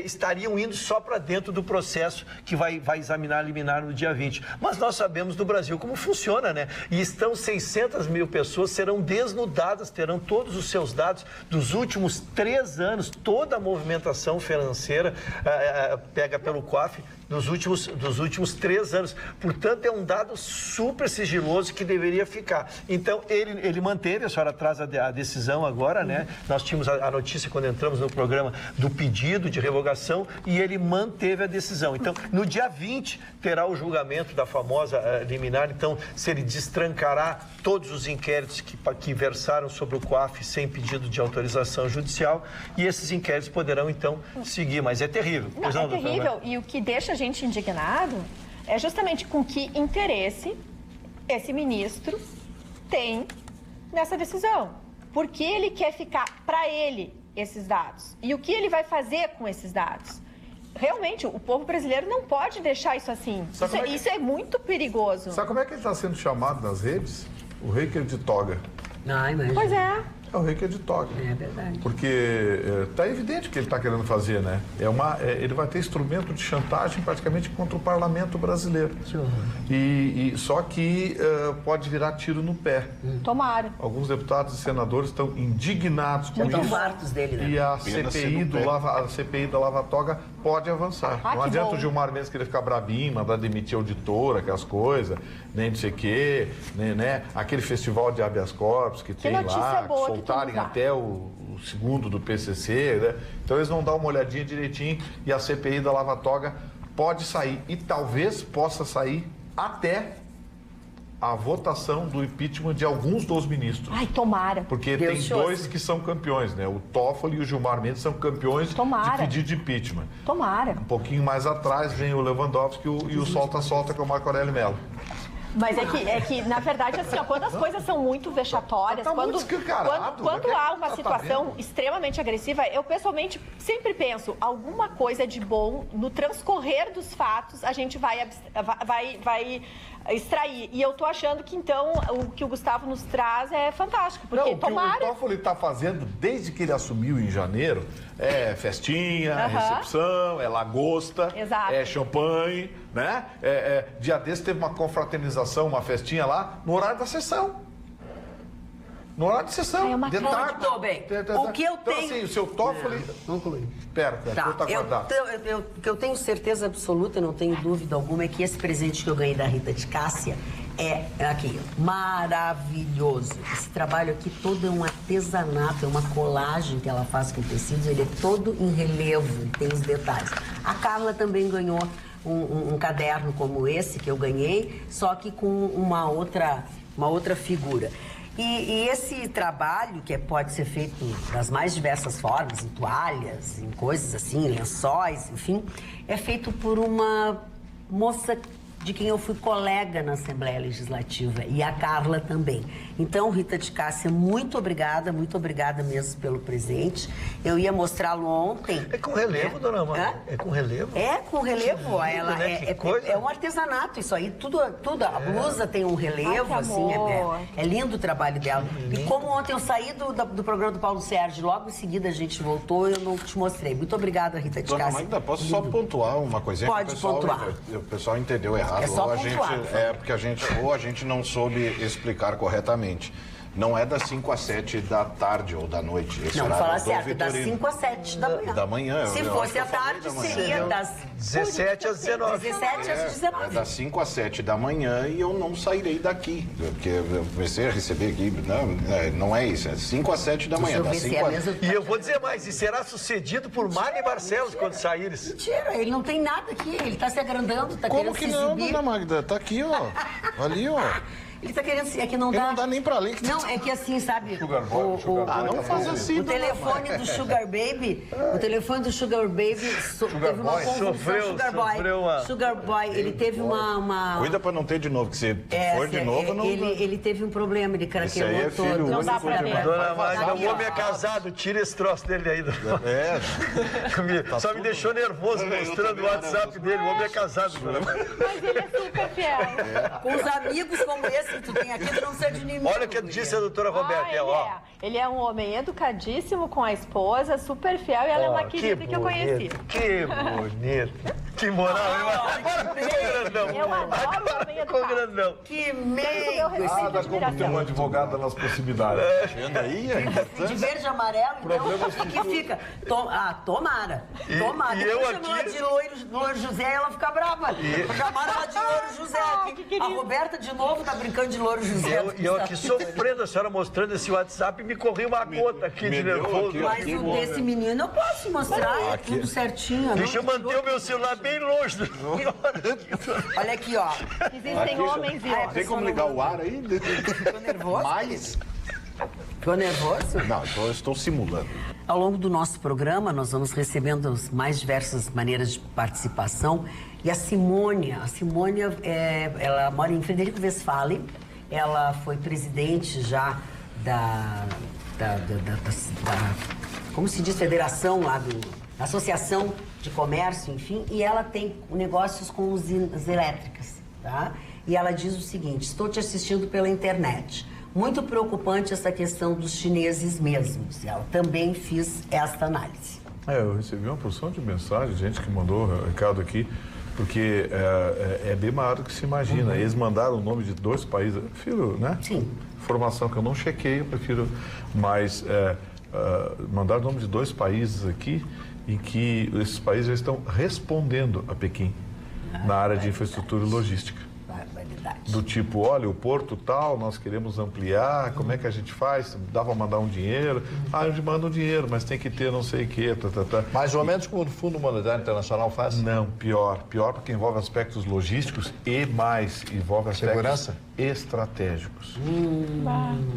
estariam indo só para dentro do processo que vai examinar a liminar no dia 20. Mas nós sabemos do Brasil como funciona, né? E estão 600 mil pessoas, serão desnudadas, terão todos os seus dados dos últimos 3 anos, toda a movimentação financeira pega pelo COAF dos últimos 3 anos. Portanto, é um dado super sigiloso que deveria ficar. Então, ele manteve, a senhora traz a decisão agora, né? Nós tínhamos a notícia quando entramos no programa do pedido de revogação e ele manteve a decisão. Então, no dia 20 terá o julgamento da famosa liminar. Então, se ele destrancará todos os inquéritos que versaram sobre o COAF sem pedido de autorização judicial e esses inquéritos poderão, então, seguir. Mas é terrível. Não, é terrível. E o que deixa a gente indignado é justamente com que interesse esse ministro tem nessa decisão. Porque ele quer ficar para ele esses dados. E o que ele vai fazer com esses dados? Realmente, o povo brasileiro não pode deixar isso assim. Isso é muito perigoso. Sabe como é que ele está sendo chamado nas redes? O rei que é de toga. Imagina. Pois é. É o rei que é de toga. É verdade. Porque está evidente o que ele está querendo fazer, né? Ele vai ter instrumento de chantagem praticamente contra o parlamento brasileiro. Só que pode virar tiro no pé. Tomara. Alguns deputados e senadores estão indignados com isso. Fartos dele, né? E a CPI da Lava Toga pode avançar. Não adianta o Gilmar Mendes querer ficar brabinho, mandar demitir a auditora, aquelas coisas, nem não sei o quê, né? Aquele festival de habeas corpus que tem lá, que soltarem até o segundo do PCC, né? Então eles vão dar uma olhadinha direitinho e a CPI da Lava Toga pode sair. E talvez possa sair até a votação do impeachment de alguns dos ministros. Ai, tomara. Porque tem 2 que são campeões, né? O Toffoli e o Gilmar Mendes são campeões de pedido de impeachment. Tomara. Um pouquinho mais atrás vem o Lewandowski e o solta-solta, que é o Marco Aurélio Mello. Mas é que, na verdade, assim, quando as coisas são muito vexatórias, quando há uma situação extremamente agressiva, eu pessoalmente sempre penso, alguma coisa de bom no transcorrer dos fatos a gente vai extrair. E eu tô achando que, então, o que o Gustavo nos traz é fantástico, porque tomara... O que o Toffoli está fazendo desde que ele assumiu em janeiro é festinha, é recepção, é lagosta, é champanhe, né? Dia desse teve uma confraternização, uma festinha lá, no horário da sessão. No horário de sessão. De tarde. O que eu tenho... Então, assim, o seu Toffoli... Concluir. Espera, o que eu tenho certeza absoluta, não tenho dúvida alguma, é que esse presente que eu ganhei da Rita de Cássia é aqui, maravilhoso. Esse trabalho aqui todo é um artesanato, é uma colagem que ela faz com tecidos, ele é todo em relevo, tem os detalhes. A Carla também ganhou um caderno como esse que eu ganhei, só que com uma outra figura. E esse trabalho, que pode ser feito das mais diversas formas, em toalhas, em coisas assim, lençóis, enfim, é feito por uma moça de quem eu fui colega na Assembleia Legislativa, e a Carla também. Então, Rita de Cássia, muito obrigada mesmo pelo presente. Eu ia mostrá-lo ontem. É com relevo, dona Mara? É com relevo? É com relevo. Lindo, ela né? é um artesanato isso aí. Tudo a blusa tem um relevo, assim. É lindo o trabalho dela. E como ontem eu saí do programa do Paulo Sérgio, logo em seguida a gente voltou, eu não te mostrei. Muito obrigada, Rita de Cássia. Dona Magda, posso só pontuar uma coisinha? Pode pontuar. O pessoal entendeu errado. É só pontuar. Porque a gente não soube explicar corretamente. não é das 5 às 7 da tarde ou da noite. Esse Não, horário fala do certo, das Vitorino. 5 às 7 da manhã. Da manhã. Se eu fosse acho à que eu falei tarde, da manhã. seria das 17 às 19. 17 às 19. É das 5 às 7 da manhã e eu não sairei daqui. Porque eu comecei a receber aqui. Não é isso. É 5 às 7 da manhã. Das 5 às... E eu vou dizer mais, e será sucedido por Magno Barcelos quando saíres. Mentira, ele não tem nada aqui. Ele tá se agrandando, tá Como querendo que se não, exibir. dona Magda? Tá aqui, ó. Ali, ó. Ele tá querendo se... É que não dá... Não dá nem pra ler. Não, é que assim, sabe... Sugar Boy, não faz assim, O telefone do Sugar Baby... O telefone do Sugar Baby teve uma Boy. convulsão. Sofreu uma... Sugar Boy, ele teve uma... Cuida pra não ter de novo, que se for de novo, não... Ele teve um problema, ele Esse aí é craquelou filho todo. Não dá único pra de ver. Magda. Dona Magda, Aqui, o homem ó. é casado, tira esse troço dele aí. Só me deixou nervoso mostrando o WhatsApp dele. O homem é casado. Mas ele é super fiel. Com os amigos como esse que tu tem aqui, tu não precisa de inimigo. Olha o que disse a doutora Roberta. Ele é um homem educadíssimo com a esposa, super fiel, e ela é uma querida que eu conheci. Que bonito. Que moral, hein? Eu adoro o homem Ficou educado. grandão. Que Eu meio! respeito Nada e como ter um admiração. advogado nas possibilidades. Vendo aí, é De importante. verde e amarelo, então, que fica. Tomara. Tomara. e Depois eu chamou ela aqui- de loiro José e ela fica brava. Chamaram ela de loiro José aqui. que querido. A Roberta de novo tá brincando de loiro José. E eu aqui sofrendo, a senhora mostrando esse WhatsApp e me corri uma gota aqui de deu nervoso. aqui, ó. Mas o desse menino eu posso mostrar, é tudo certinho. Deixa eu não- manter o meu celular bem longe do senhora. Olha aqui, ó. Existem homens e homens. Tem como ligar o ar aí? Ficou nervoso? Mais? Ficou nervoso? Não, então eu estou simulando. Ao longo do nosso programa, nós vamos recebendo as mais diversas maneiras de participação. E a Simônia, ela mora em Frederico Westphalen. Ela foi presidente já da como se diz, federação lá da Associação de Comércio, enfim. E ela tem negócios com usinas elétricas, tá? E ela diz o seguinte: estou te assistindo pela internet. Muito preocupante essa questão dos chineses mesmos. Ela também fiz esta análise. Eu recebi uma porção de mensagens, gente que mandou recado aqui, porque é bem maior do que se imagina. Eles mandaram o nome de 2 países. Eu prefiro, né? Sim. Informação que eu não chequei, eu prefiro. Mas mandaram o nome de 2 países aqui e que esses países já estão respondendo a Pequim na área de infraestrutura e logística. Barbaridade. Do tipo, olha, o porto tal, nós queremos ampliar, como é que a gente faz? Dá para mandar um dinheiro? A gente manda um dinheiro, mas tem que ter não sei o quê. Mais ou menos como o Fundo Monetário Internacional faz. Não, pior. Pior porque envolve aspectos logísticos e mais, envolve aspectos Segurança? estratégicos.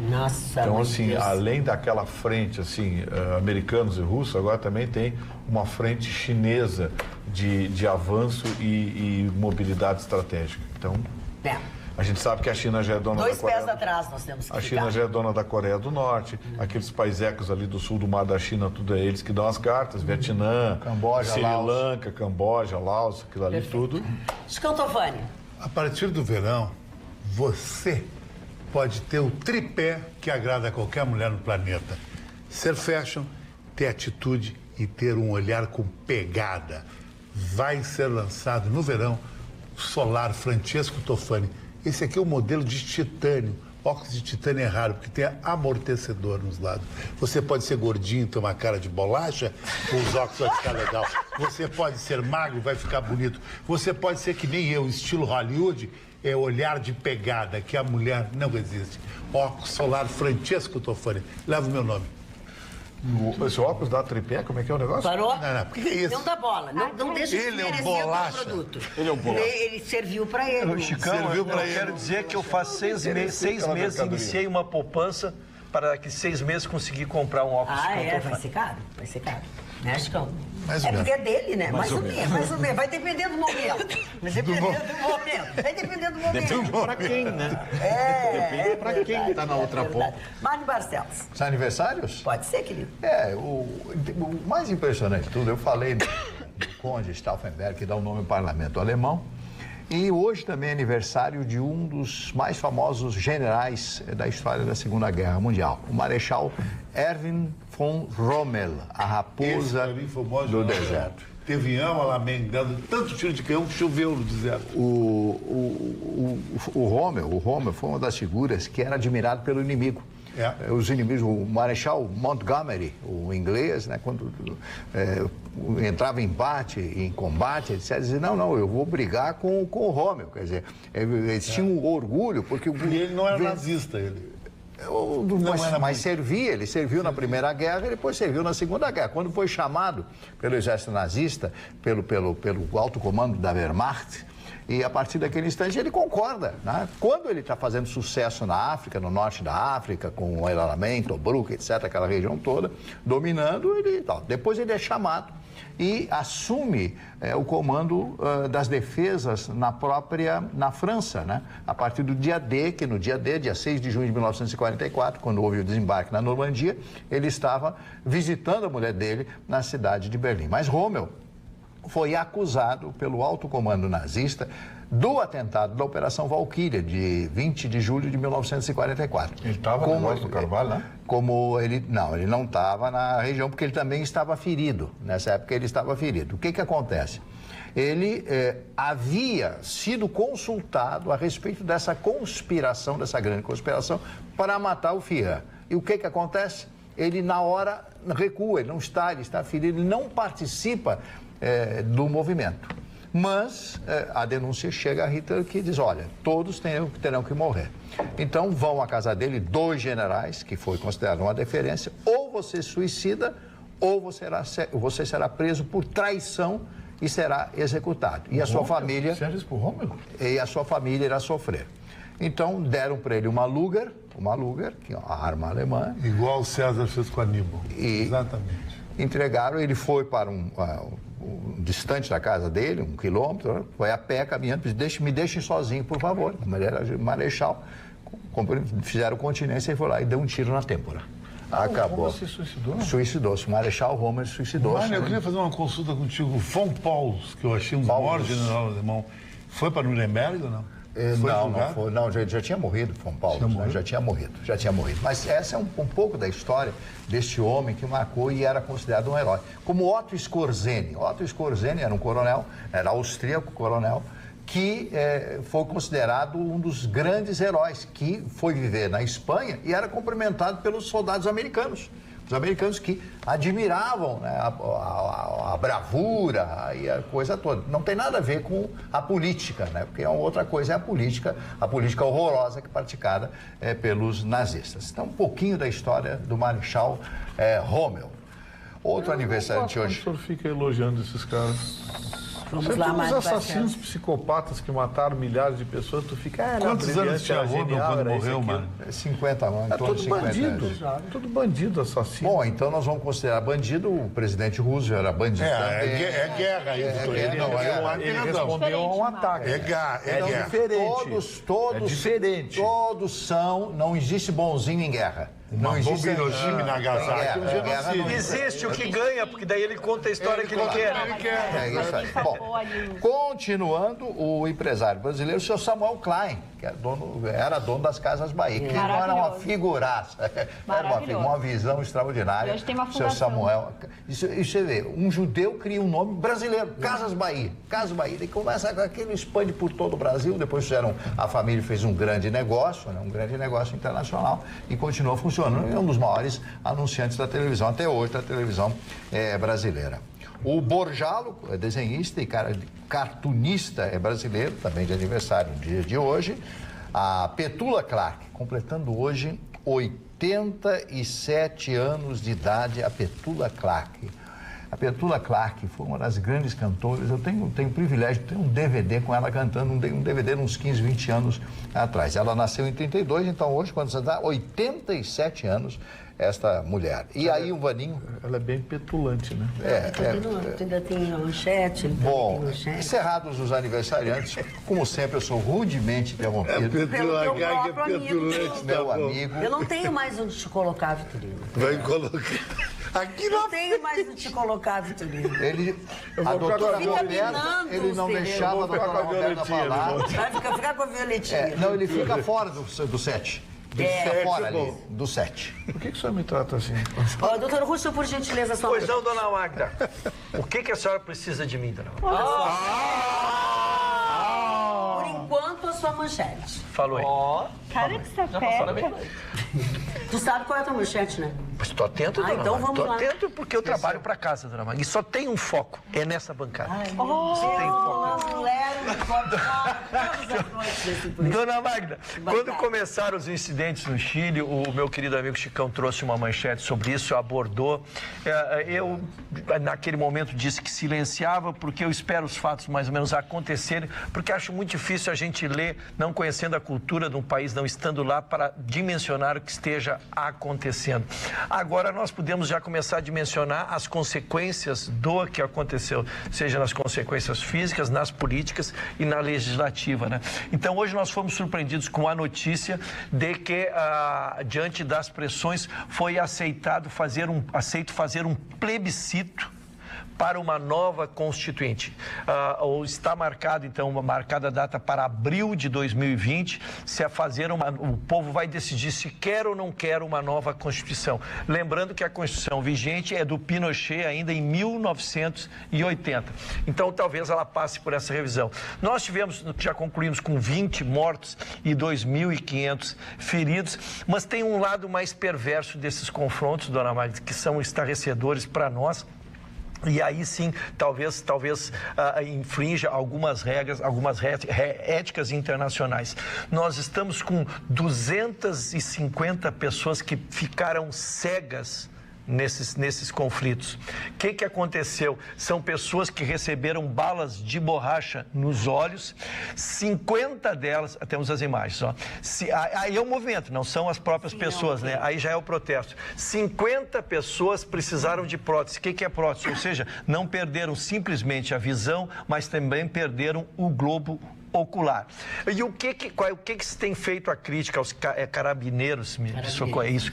Nossa. Então, meu assim, Deus. além daquela frente, assim, americanos e russos, agora também tem uma frente chinesa de avanço e mobilidade estratégica. Então, É. a gente sabe que a China já é dona da 2 Coreia. pés atrás nós temos que A China ficar. já é dona da Coreia do Norte, aqueles paisecos ali do sul do mar da China, tudo é eles que dão as cartas, Vietnã, Camboja, Sri Laos. Lanka, Camboja, Laos, aquilo ali tudo. Scantovani. A partir do verão, você pode ter o tripé que agrada a qualquer mulher no planeta. Ser fashion, ter atitude e ter um olhar com pegada. Vai ser lançado no verão o Solar Francesco Tofani. Esse aqui é o modelo de titânio. Óculos de titânio é raro, porque tem amortecedor nos lados. Você pode ser gordinho e ter uma cara de bolacha, com os óculos vai ficar legal. Você pode ser magro, vai ficar bonito. Você pode ser que nem eu, estilo Hollywood, é olhar de pegada, que a mulher não resiste. Óculos Solar Francesco Tofani. Leva o meu nome. Esse óculos dá tripé, como é que é o negócio? Parou? Não, o que é isso? Não dá bola. Não deixa Ele é um desmerecer bolacha. o produto. Ele é um bolacha. Ele serviu pra ele. Chicão, Serviu pra eu ele. quero dizer que eu faço 6 meses, iniciei uma poupança para daqui 6 meses conseguir comprar um óculos Ah, Chicão vai Tofani. ser caro. Vai ser caro. Né, Chicão? Mais ou É porque é menos. dele, né? Mais ou menos. Vai depender do momento. Vai depender do momento. Vai depender do momento. Depende pra quem, né? É pra quem tá na outra ponta. Mário Barcelos. Os aniversários? Pode ser, querido. O mais impressionante de tudo, eu falei do Conde Stauffenberg, que dá o nome ao parlamento alemão, e hoje também é aniversário de um dos mais famosos generais da história da Segunda Guerra Mundial, o Marechal Erwin von Rommel, a Esse, raposa pra mim, foi o maior do jornal. deserto. Teve Alamém dando tanto tiro de canhão que choveu no deserto. O Rommel foi uma das figuras que era admirado pelo inimigo, os inimigos, o Marechal Montgomery, o inglês, né, quando entrava em combate, etc., dizia, não, eu vou brigar com o Rommel. Quer dizer, eles tinham orgulho, porque... E ele não era nazista, ele... Mas servia, ele serviu na Primeira Guerra e depois serviu na Segunda Guerra. Quando foi chamado pelo exército nazista, pelo alto comando da Wehrmacht, e a partir daquele instante ele concorda, né? Quando ele está fazendo sucesso na África, no norte da África, com o El Alamein, Tobruk, etc., aquela região toda, dominando, depois ele é chamado e assume o comando das defesas na França, né? A partir do dia D, que no dia D, dia 6 de junho de 1944, quando houve o desembarque na Normandia, ele estava visitando a mulher dele na cidade de Berlim. Mas Rommel foi acusado pelo alto comando nazista do atentado da Operação Valquíria, de 20 de julho de 1944. Ele estava no negócio do Carvalho, né? Ele não estava na região, porque ele também estava ferido. Nessa época ele estava ferido. O que acontece? Ele havia sido consultado a respeito dessa conspiração, dessa grande conspiração, para matar o Führer. E o que acontece? Ele, na hora, recua, ele está ferido, ele não participa do movimento. Mas a denúncia chega a Hitler, que diz, olha, todos terão que morrer. Então vão à casa dele 2 generais, que foi considerado uma deferência, ou você suicida, ou você será preso por traição e será executado. E a sua família... E a sua família irá sofrer. Então deram para ele uma Luger, que é uma arma alemã. Igual o César fez com Aníbal. Exatamente. Entregaram, ele foi para distante da casa dele, 1 quilômetro, foi a pé caminhando, me deixem sozinho, por favor. Como ele era marechal, fizeram continência e foi lá e deu um tiro na têmpora. Acabou. Você se suicidou? Suicidou-se. O Marechal Rommel suicidou-se. Eu queria fazer uma consulta contigo. O von Paulus, que eu achei um dos maiores general alemão, foi para Nuremberg ou não? Não, já tinha morrido, Von Paulus, né? Já tinha morrido. Mas essa é um pouco da história deste homem que marcou e era considerado um herói. Como Otto Skorzeny. Otto Skorzeny era um coronel, era austríaco coronel, que foi considerado um dos grandes heróis, que foi viver na Espanha e era cumprimentado pelos soldados americanos. Os americanos que admiravam, né, a bravura e a coisa toda. Não tem nada a ver com a política, né? Porque outra coisa é a política horrorosa que é praticada pelos nazistas. Então, um pouquinho da história do Marechal Rommel. Outro aniversariante hoje. O senhor fica elogiando esses caras. Vamos lá, os assassinos psicopatas que mataram milhares de pessoas, tu fica... Quantos anos tinha Rommel quando morreu, mano? 50 anos. Tudo bandido. Tudo bandido, assassino. Bom, então nós vamos considerar bandido o presidente Roosevelt, era bandido também. É guerra aí, doutor. Ele respondeu a um ataque. É guerra. Diferente. Todos são... Não existe bonzinho em guerra. Não existe Hiroshima e Nagasaki. Existe o que ganha, porque daí ele conta a história que ele quer. É isso aí. Bom, continuando, o empresário brasileiro, o senhor Samuel Klein, que era dono das Casas Bahia, que não era uma figuraça, era uma visão extraordinária. Hoje tem uma fundação. Seu Samuel. Isso você vê, um judeu cria um nome brasileiro, Casas Bahia. Casas Bahia. E começa com aquele expande por todo o Brasil, depois a família fez um grande negócio, né, um grande negócio internacional e continuou funcionando. É um dos maiores anunciantes da televisão, até hoje, da televisão brasileira. O Borjalo, desenhista e cartunista brasileiro, também de aniversário no dia de hoje. A Petula Clark, completando hoje 87 anos de idade, a Petula Clark. A Petula Clark foi uma das grandes cantoras. Eu tenho o privilégio de ter um DVD com ela cantando, um DVD de uns 15, 20 anos atrás. Ela nasceu em 32, então hoje, quando você dá 87 anos, esta mulher. E aí o Vaninho... Ela é bem petulante, né? Ainda tem manchete. Bom, encerrados os aniversariantes, como sempre, eu sou rudemente interrompido. Petula Clark é petulante, meu amigo. Eu não tenho mais onde te colocar, Vitorino. Vai colocar... Aqui não tenho mais onde te colocar, Vitorino. A doutora Roberta, ele não deixava a doutora Roberta falar. Vai ficar com a Violetinha. Não, ele fica fora do set. Fica fora ali, do set. Por que o senhor me trata assim? Doutor Russo, por gentileza, sua Pois não, dona Magda. O que a senhora precisa de mim, dona Magda? Por quanto a sua manchete. Falou aí. Cara que sapeca. Tu sabe qual é a tua manchete, né? Mas tô atento, dona então Magda. vamos Tô lá. atento porque eu trabalho para casa, dona Magda. E só tem um foco, é nessa bancada. Ai, Só tem um foco. Dona Magda, quando começaram os incidentes no Chile, o meu querido amigo Chicão trouxe uma manchete sobre isso, abordou. Eu, naquele momento, disse que silenciava, porque eu espero os fatos mais ou menos acontecerem, porque acho muito difícil a gente ler, não conhecendo a cultura de um país, não estando lá, para dimensionar o que esteja acontecendo. Agora nós podemos já começar a dimensionar as consequências do que aconteceu, seja nas consequências físicas, nas políticas e na legislativa, né? Então hoje nós fomos surpreendidos com a notícia de que, diante das pressões, foi aceito fazer um plebiscito para uma nova constituinte. Ou está marcado, então, marcada a data para abril de 2020, o povo vai decidir se quer ou não quer uma nova Constituição. Lembrando que a Constituição vigente é do Pinochet ainda em 1980. Então, talvez ela passe por essa revisão. Nós já concluímos com 20 mortos e 2.500 feridos, mas tem um lado mais perverso desses confrontos, dona Magda, que são estarrecedores para nós. E aí sim, talvez infrinja algumas regras, éticas internacionais. Nós estamos com 250 pessoas que ficaram cegas nesses conflitos. O que aconteceu? São pessoas que receberam balas de borracha nos olhos, 50 delas, temos as imagens, ó. Aí é o movimento, não são as próprias pessoas, né? Aí já é o protesto. 50 pessoas precisaram de prótese. O que é prótese? Ou seja, não perderam simplesmente a visão, mas também perderam o globo ocular. E o que se tem feito a crítica aos carabineiros?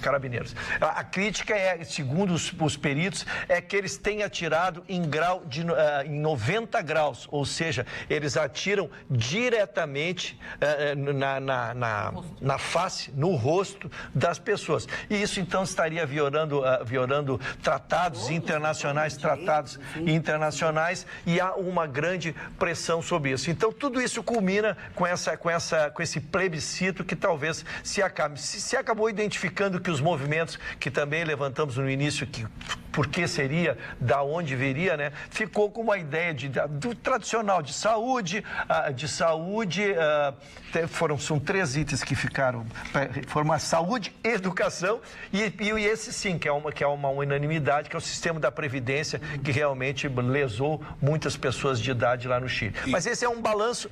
Carabineiros. A crítica segundo os peritos, é que eles têm atirado em 90 graus, ou seja, eles atiram diretamente na face, no rosto das pessoas. E isso, então, estaria violando tratados internacionais, e há uma grande pressão sobre isso. Então, tudo isso culmina com esse plebiscito que talvez se acabe. Se acabou identificando que os movimentos que também levantamos no início, que por que seria, da onde viria, né? Ficou com uma ideia do tradicional de saúde, são 3 itens que ficaram, foram a saúde, educação e esse sim, que é uma unanimidade, que é o sistema da Previdência, que realmente lesou muitas pessoas de idade lá no Chile. Mas esse é um balanço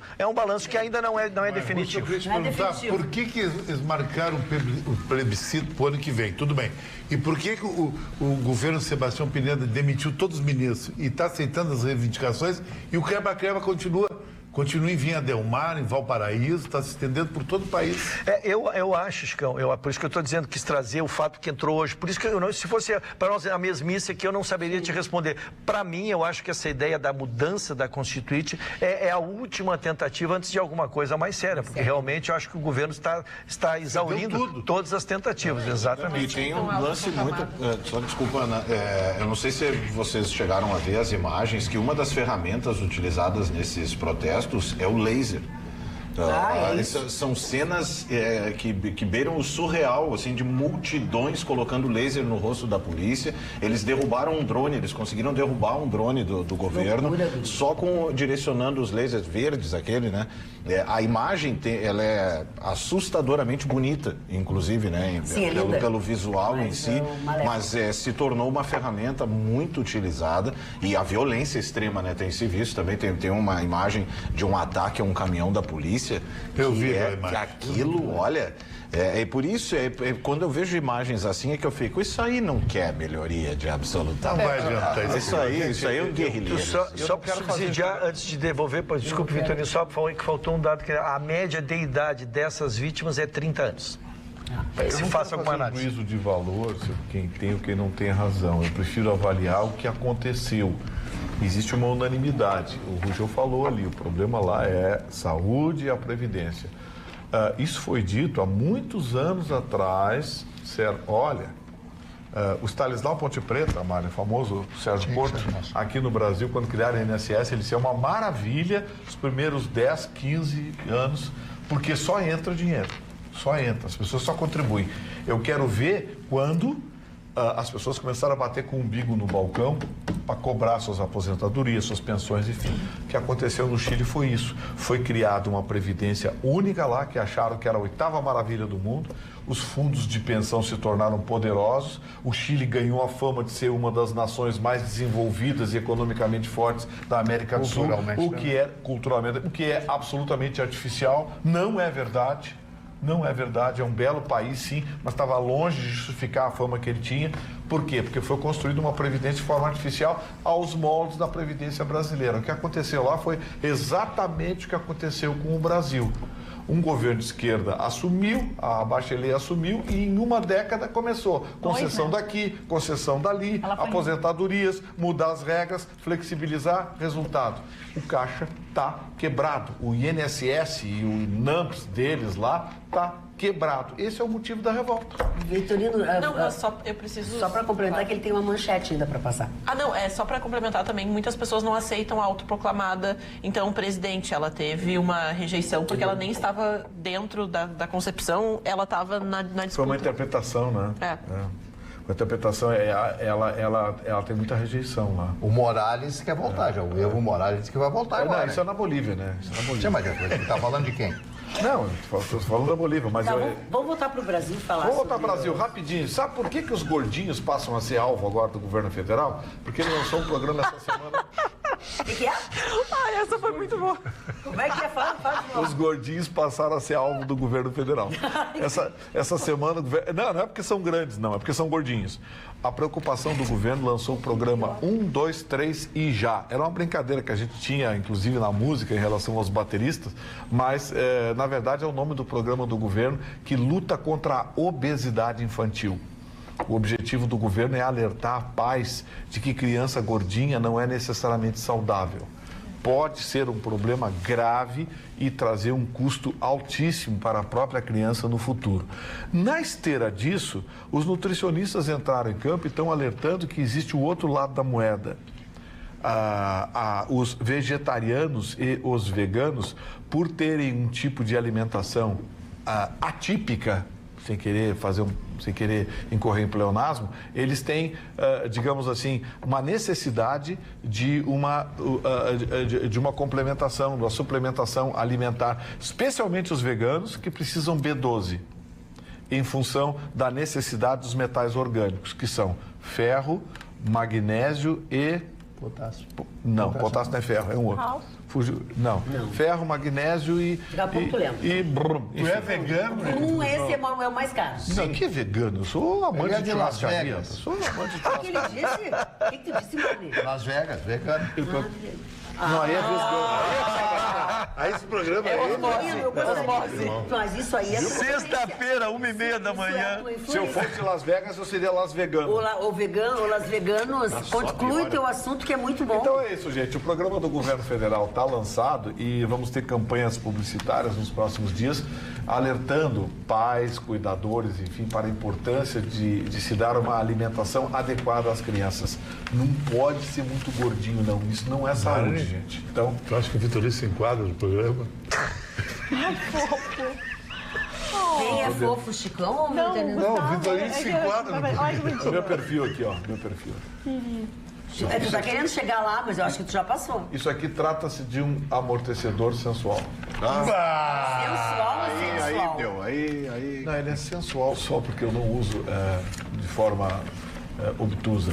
que ainda não é definitivo. Eu queria te perguntar, por que eles marcaram o plebiscito para o ano que vem? Tudo bem. E por que o governo Sebastião Pineda demitiu todos os ministros e está aceitando as reivindicações e o quebra-quebra continua em Vinha Del Mar, em Valparaíso, está se estendendo por todo o país? Eu acho, Chicão, por isso que eu estou dizendo que quis trazer o fato que entrou hoje. Por isso que se fosse para nós a mesmice aqui, eu não saberia te responder. Para mim, eu acho que essa ideia da mudança da Constituinte é a última tentativa antes de alguma coisa mais séria, porque realmente eu acho que o governo está exaurindo todas as tentativas, exatamente. E tem um lance muito... Só desculpa, Ana, eu não sei se vocês chegaram a ver as imagens, que uma das ferramentas utilizadas nesses protestos é o laser. São cenas que beiram o surreal, assim, de multidões colocando laser no rosto da polícia. Eles derrubaram um drone, eles conseguiram derrubar um drone do governo, só direcionando os lasers verdes, aquele, né? A imagem ela é assustadoramente bonita, inclusive, né? Sim, pelo visual em si, mas se tornou uma ferramenta muito utilizada, e a violência extrema, né? Tem se visto também, tem uma imagem de um ataque a um caminhão da polícia. Eu vi a imagem. Aquilo, olha, por isso, quando eu vejo imagens assim, é que eu fico, isso aí não quer melhoria de absoluta. Não vai adiantar isso aí é um guerrilheiro. Só para subsidiar, antes de devolver, desculpe, Vitorino, só que faltou um dado, que a média de idade dessas vítimas é 30 anos. Se faça alguma análise. Juízo de valor, quem tem ou quem não tem razão. Eu prefiro avaliar o que aconteceu. Existe uma unanimidade. O Rugel falou ali, o problema lá é saúde e a Previdência. Isso foi dito há muitos anos atrás. Olha, O Stanislau Ponte Preta, Mário, o famoso Sérgio Porto, aqui no Brasil, quando criaram a INSS, ele disse, é uma maravilha os primeiros 10, 15 anos, porque só entra dinheiro. Só entra, as pessoas só contribuem. Eu quero ver quando as pessoas começaram a bater com o umbigo no balcão para cobrar suas aposentadorias, suas pensões, enfim. O que aconteceu no Chile foi isso. Foi criada uma previdência única lá, que acharam que era a 8ª maravilha do mundo. Os fundos de pensão se tornaram poderosos. O Chile ganhou a fama de ser uma das nações mais desenvolvidas e economicamente fortes da América do Sul. O que é absolutamente artificial, não é verdade. Não é verdade, é um belo país, sim, mas estava longe de justificar a fama que ele tinha. Por quê? Porque foi construída uma previdência de forma artificial aos moldes da previdência brasileira. O que aconteceu lá foi exatamente o que aconteceu com o Brasil. Um governo de esquerda assumiu, a Bachelet assumiu e em uma década começou. Concessão daqui, concessão dali, aposentadorias, mudar as regras, flexibilizar, resultado. O caixa está quebrado. O INSS e o INAMPS deles lá está quebrado. Esse é o motivo da revolta. Vitorino, não, eu preciso... Só para complementar que ele tem uma manchete ainda para passar. Não, só para complementar também, muitas pessoas não aceitam a autoproclamada. Então, presidente, ela teve uma rejeição porque ela nem estava dentro da concepção, ela estava na disputa. Foi uma interpretação, né? A interpretação, ela tem muita rejeição lá. O Morales quer voltar, já. O Evo Morales disse que vai voltar agora. Isso é na Bolívia, né? Isso é na Bolívia. Mas ele está falando de quem? Não, estou falando da Bolívia, mas... Vamos voltar para o Brasil falar Vamos voltar para o Brasil, rapidinho. Sabe por que os gordinhos passam a ser alvo agora do governo federal? Porque ele lançou um programa essa semana... O que é? Essa foi muito boa. Como é que é? Fala. Os gordinhos passaram a ser alvo do governo federal. Essa semana... Não é porque são grandes, não. É porque são gordinhos. A preocupação do governo lançou o programa 1, 2, 3 e já. Era uma brincadeira que a gente tinha, inclusive, na música em relação aos bateristas, mas, na verdade, é o nome do programa do governo que luta contra a obesidade infantil. O objetivo do governo é alertar pais de que criança gordinha não é necessariamente saudável. Pode ser um problema grave e trazer um custo altíssimo para a própria criança no futuro. Na esteira disso, os nutricionistas entraram em campo e estão alertando que existe o outro lado da moeda. Os vegetarianos e os veganos, por terem um tipo de alimentação atípica, sem querer incorrer em pleonasmo, eles têm, digamos assim, uma necessidade de uma complementação, de uma suplementação alimentar, especialmente os veganos que precisam B12, em função da necessidade dos metais orgânicos, que são ferro, magnésio e... Potássio. Não, potássio não é ferro, é um outro. Não. Ferro, magnésio e... Tu é vegano? Esse é o mais caro. Não, que é vegano? Eu sou amante de churrascaria. Sou amante de churrascaria. O que ele disse? O que tu disse, Mani? Las Vegas, vegano. Não, aí é vegano. Aí esse programa Mas isso aí é... Sexta-feira, 1h30 da manhã. Se eu fosse de Las Vegas, eu seria Las Vegano. Las Veganos, conclui teu assunto que é muito bom. Então é isso, gente. O programa do governo federal está lançado e vamos ter campanhas publicitárias nos próximos dias, alertando pais, cuidadores, enfim, para a importância de se dar uma alimentação adequada às crianças. Não pode ser muito gordinho, não. Isso não é saúde, gente. Então, tu acha que o Vitorino se enquadra no programa? Ai, fofo. Quem é fofo, Chicão ou não? Não, o Vitorino se enquadra no programa. Meu perfil aqui, ó. Meu perfil. Tu tá querendo chegar lá, mas eu acho que tu já passou. Isso aqui trata-se de um amortecedor sensual. Sensual ou sensual? Não, ele é sensual só porque eu não uso de forma obtusa.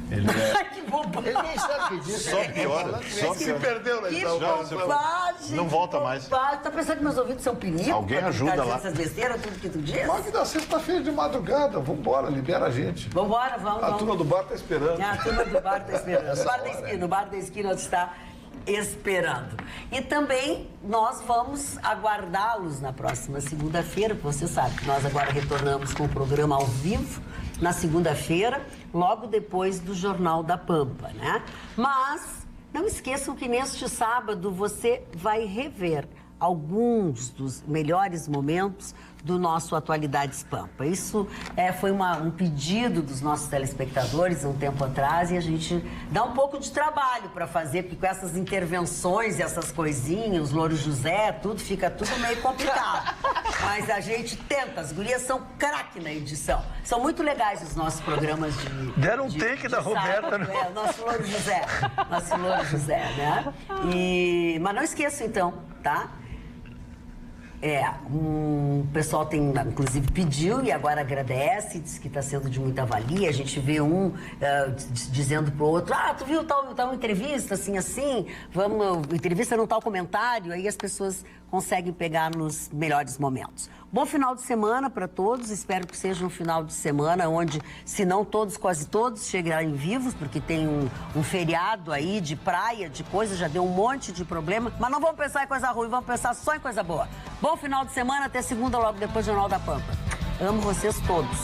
Ele é... Que bobagem! Ele nem sabe o que disse. Só piora. Só se perdeu, né? Que bobagem! Não volta mais. Tá pensando que meus ouvidos são pinitos? Alguém ajuda lá. Essas besteiras, tudo que tu diz? Pode dar sexta-feira de madrugada. Vambora, libera a gente. Vambora, vamos. A turma do bar tá esperando. A turma do bar tá esperando. O bar da esquina está esperando. E também nós vamos aguardá-los na próxima segunda-feira, porque você sabe que nós agora retornamos com o programa ao vivo na segunda-feira, logo depois do Jornal da Pampa, né? Mas não esqueçam que neste sábado você vai rever alguns dos melhores momentos do nosso Atualidades Pampa. Isso foi um pedido dos nossos telespectadores um tempo atrás e a gente dá um pouco de trabalho para fazer, porque com essas intervenções e essas coisinhas, os Louro José, fica tudo meio complicado. Mas a gente tenta, as gurias são craque na edição. São muito legais os nossos programas de... Deram um take da Roberta, né? O nosso Louro José. Nosso Louro José, né? Mas não esqueça, então, tá? O pessoal tem, inclusive, pediu e agora agradece, diz que está sendo de muita valia. A gente vê dizendo pro outro, tu viu tal entrevista, assim, vamos, entrevista num tal comentário, aí as pessoas conseguem pegar nos melhores momentos. Bom final de semana para todos, espero que seja um final de semana onde, se não todos, quase todos chegarem vivos, porque tem um feriado aí de praia, de coisa, já deu um monte de problema, mas não vamos pensar em coisa ruim, vamos pensar só em coisa boa. Bom final de semana, até segunda, logo depois do Jornal da Pampa. Amo vocês todos.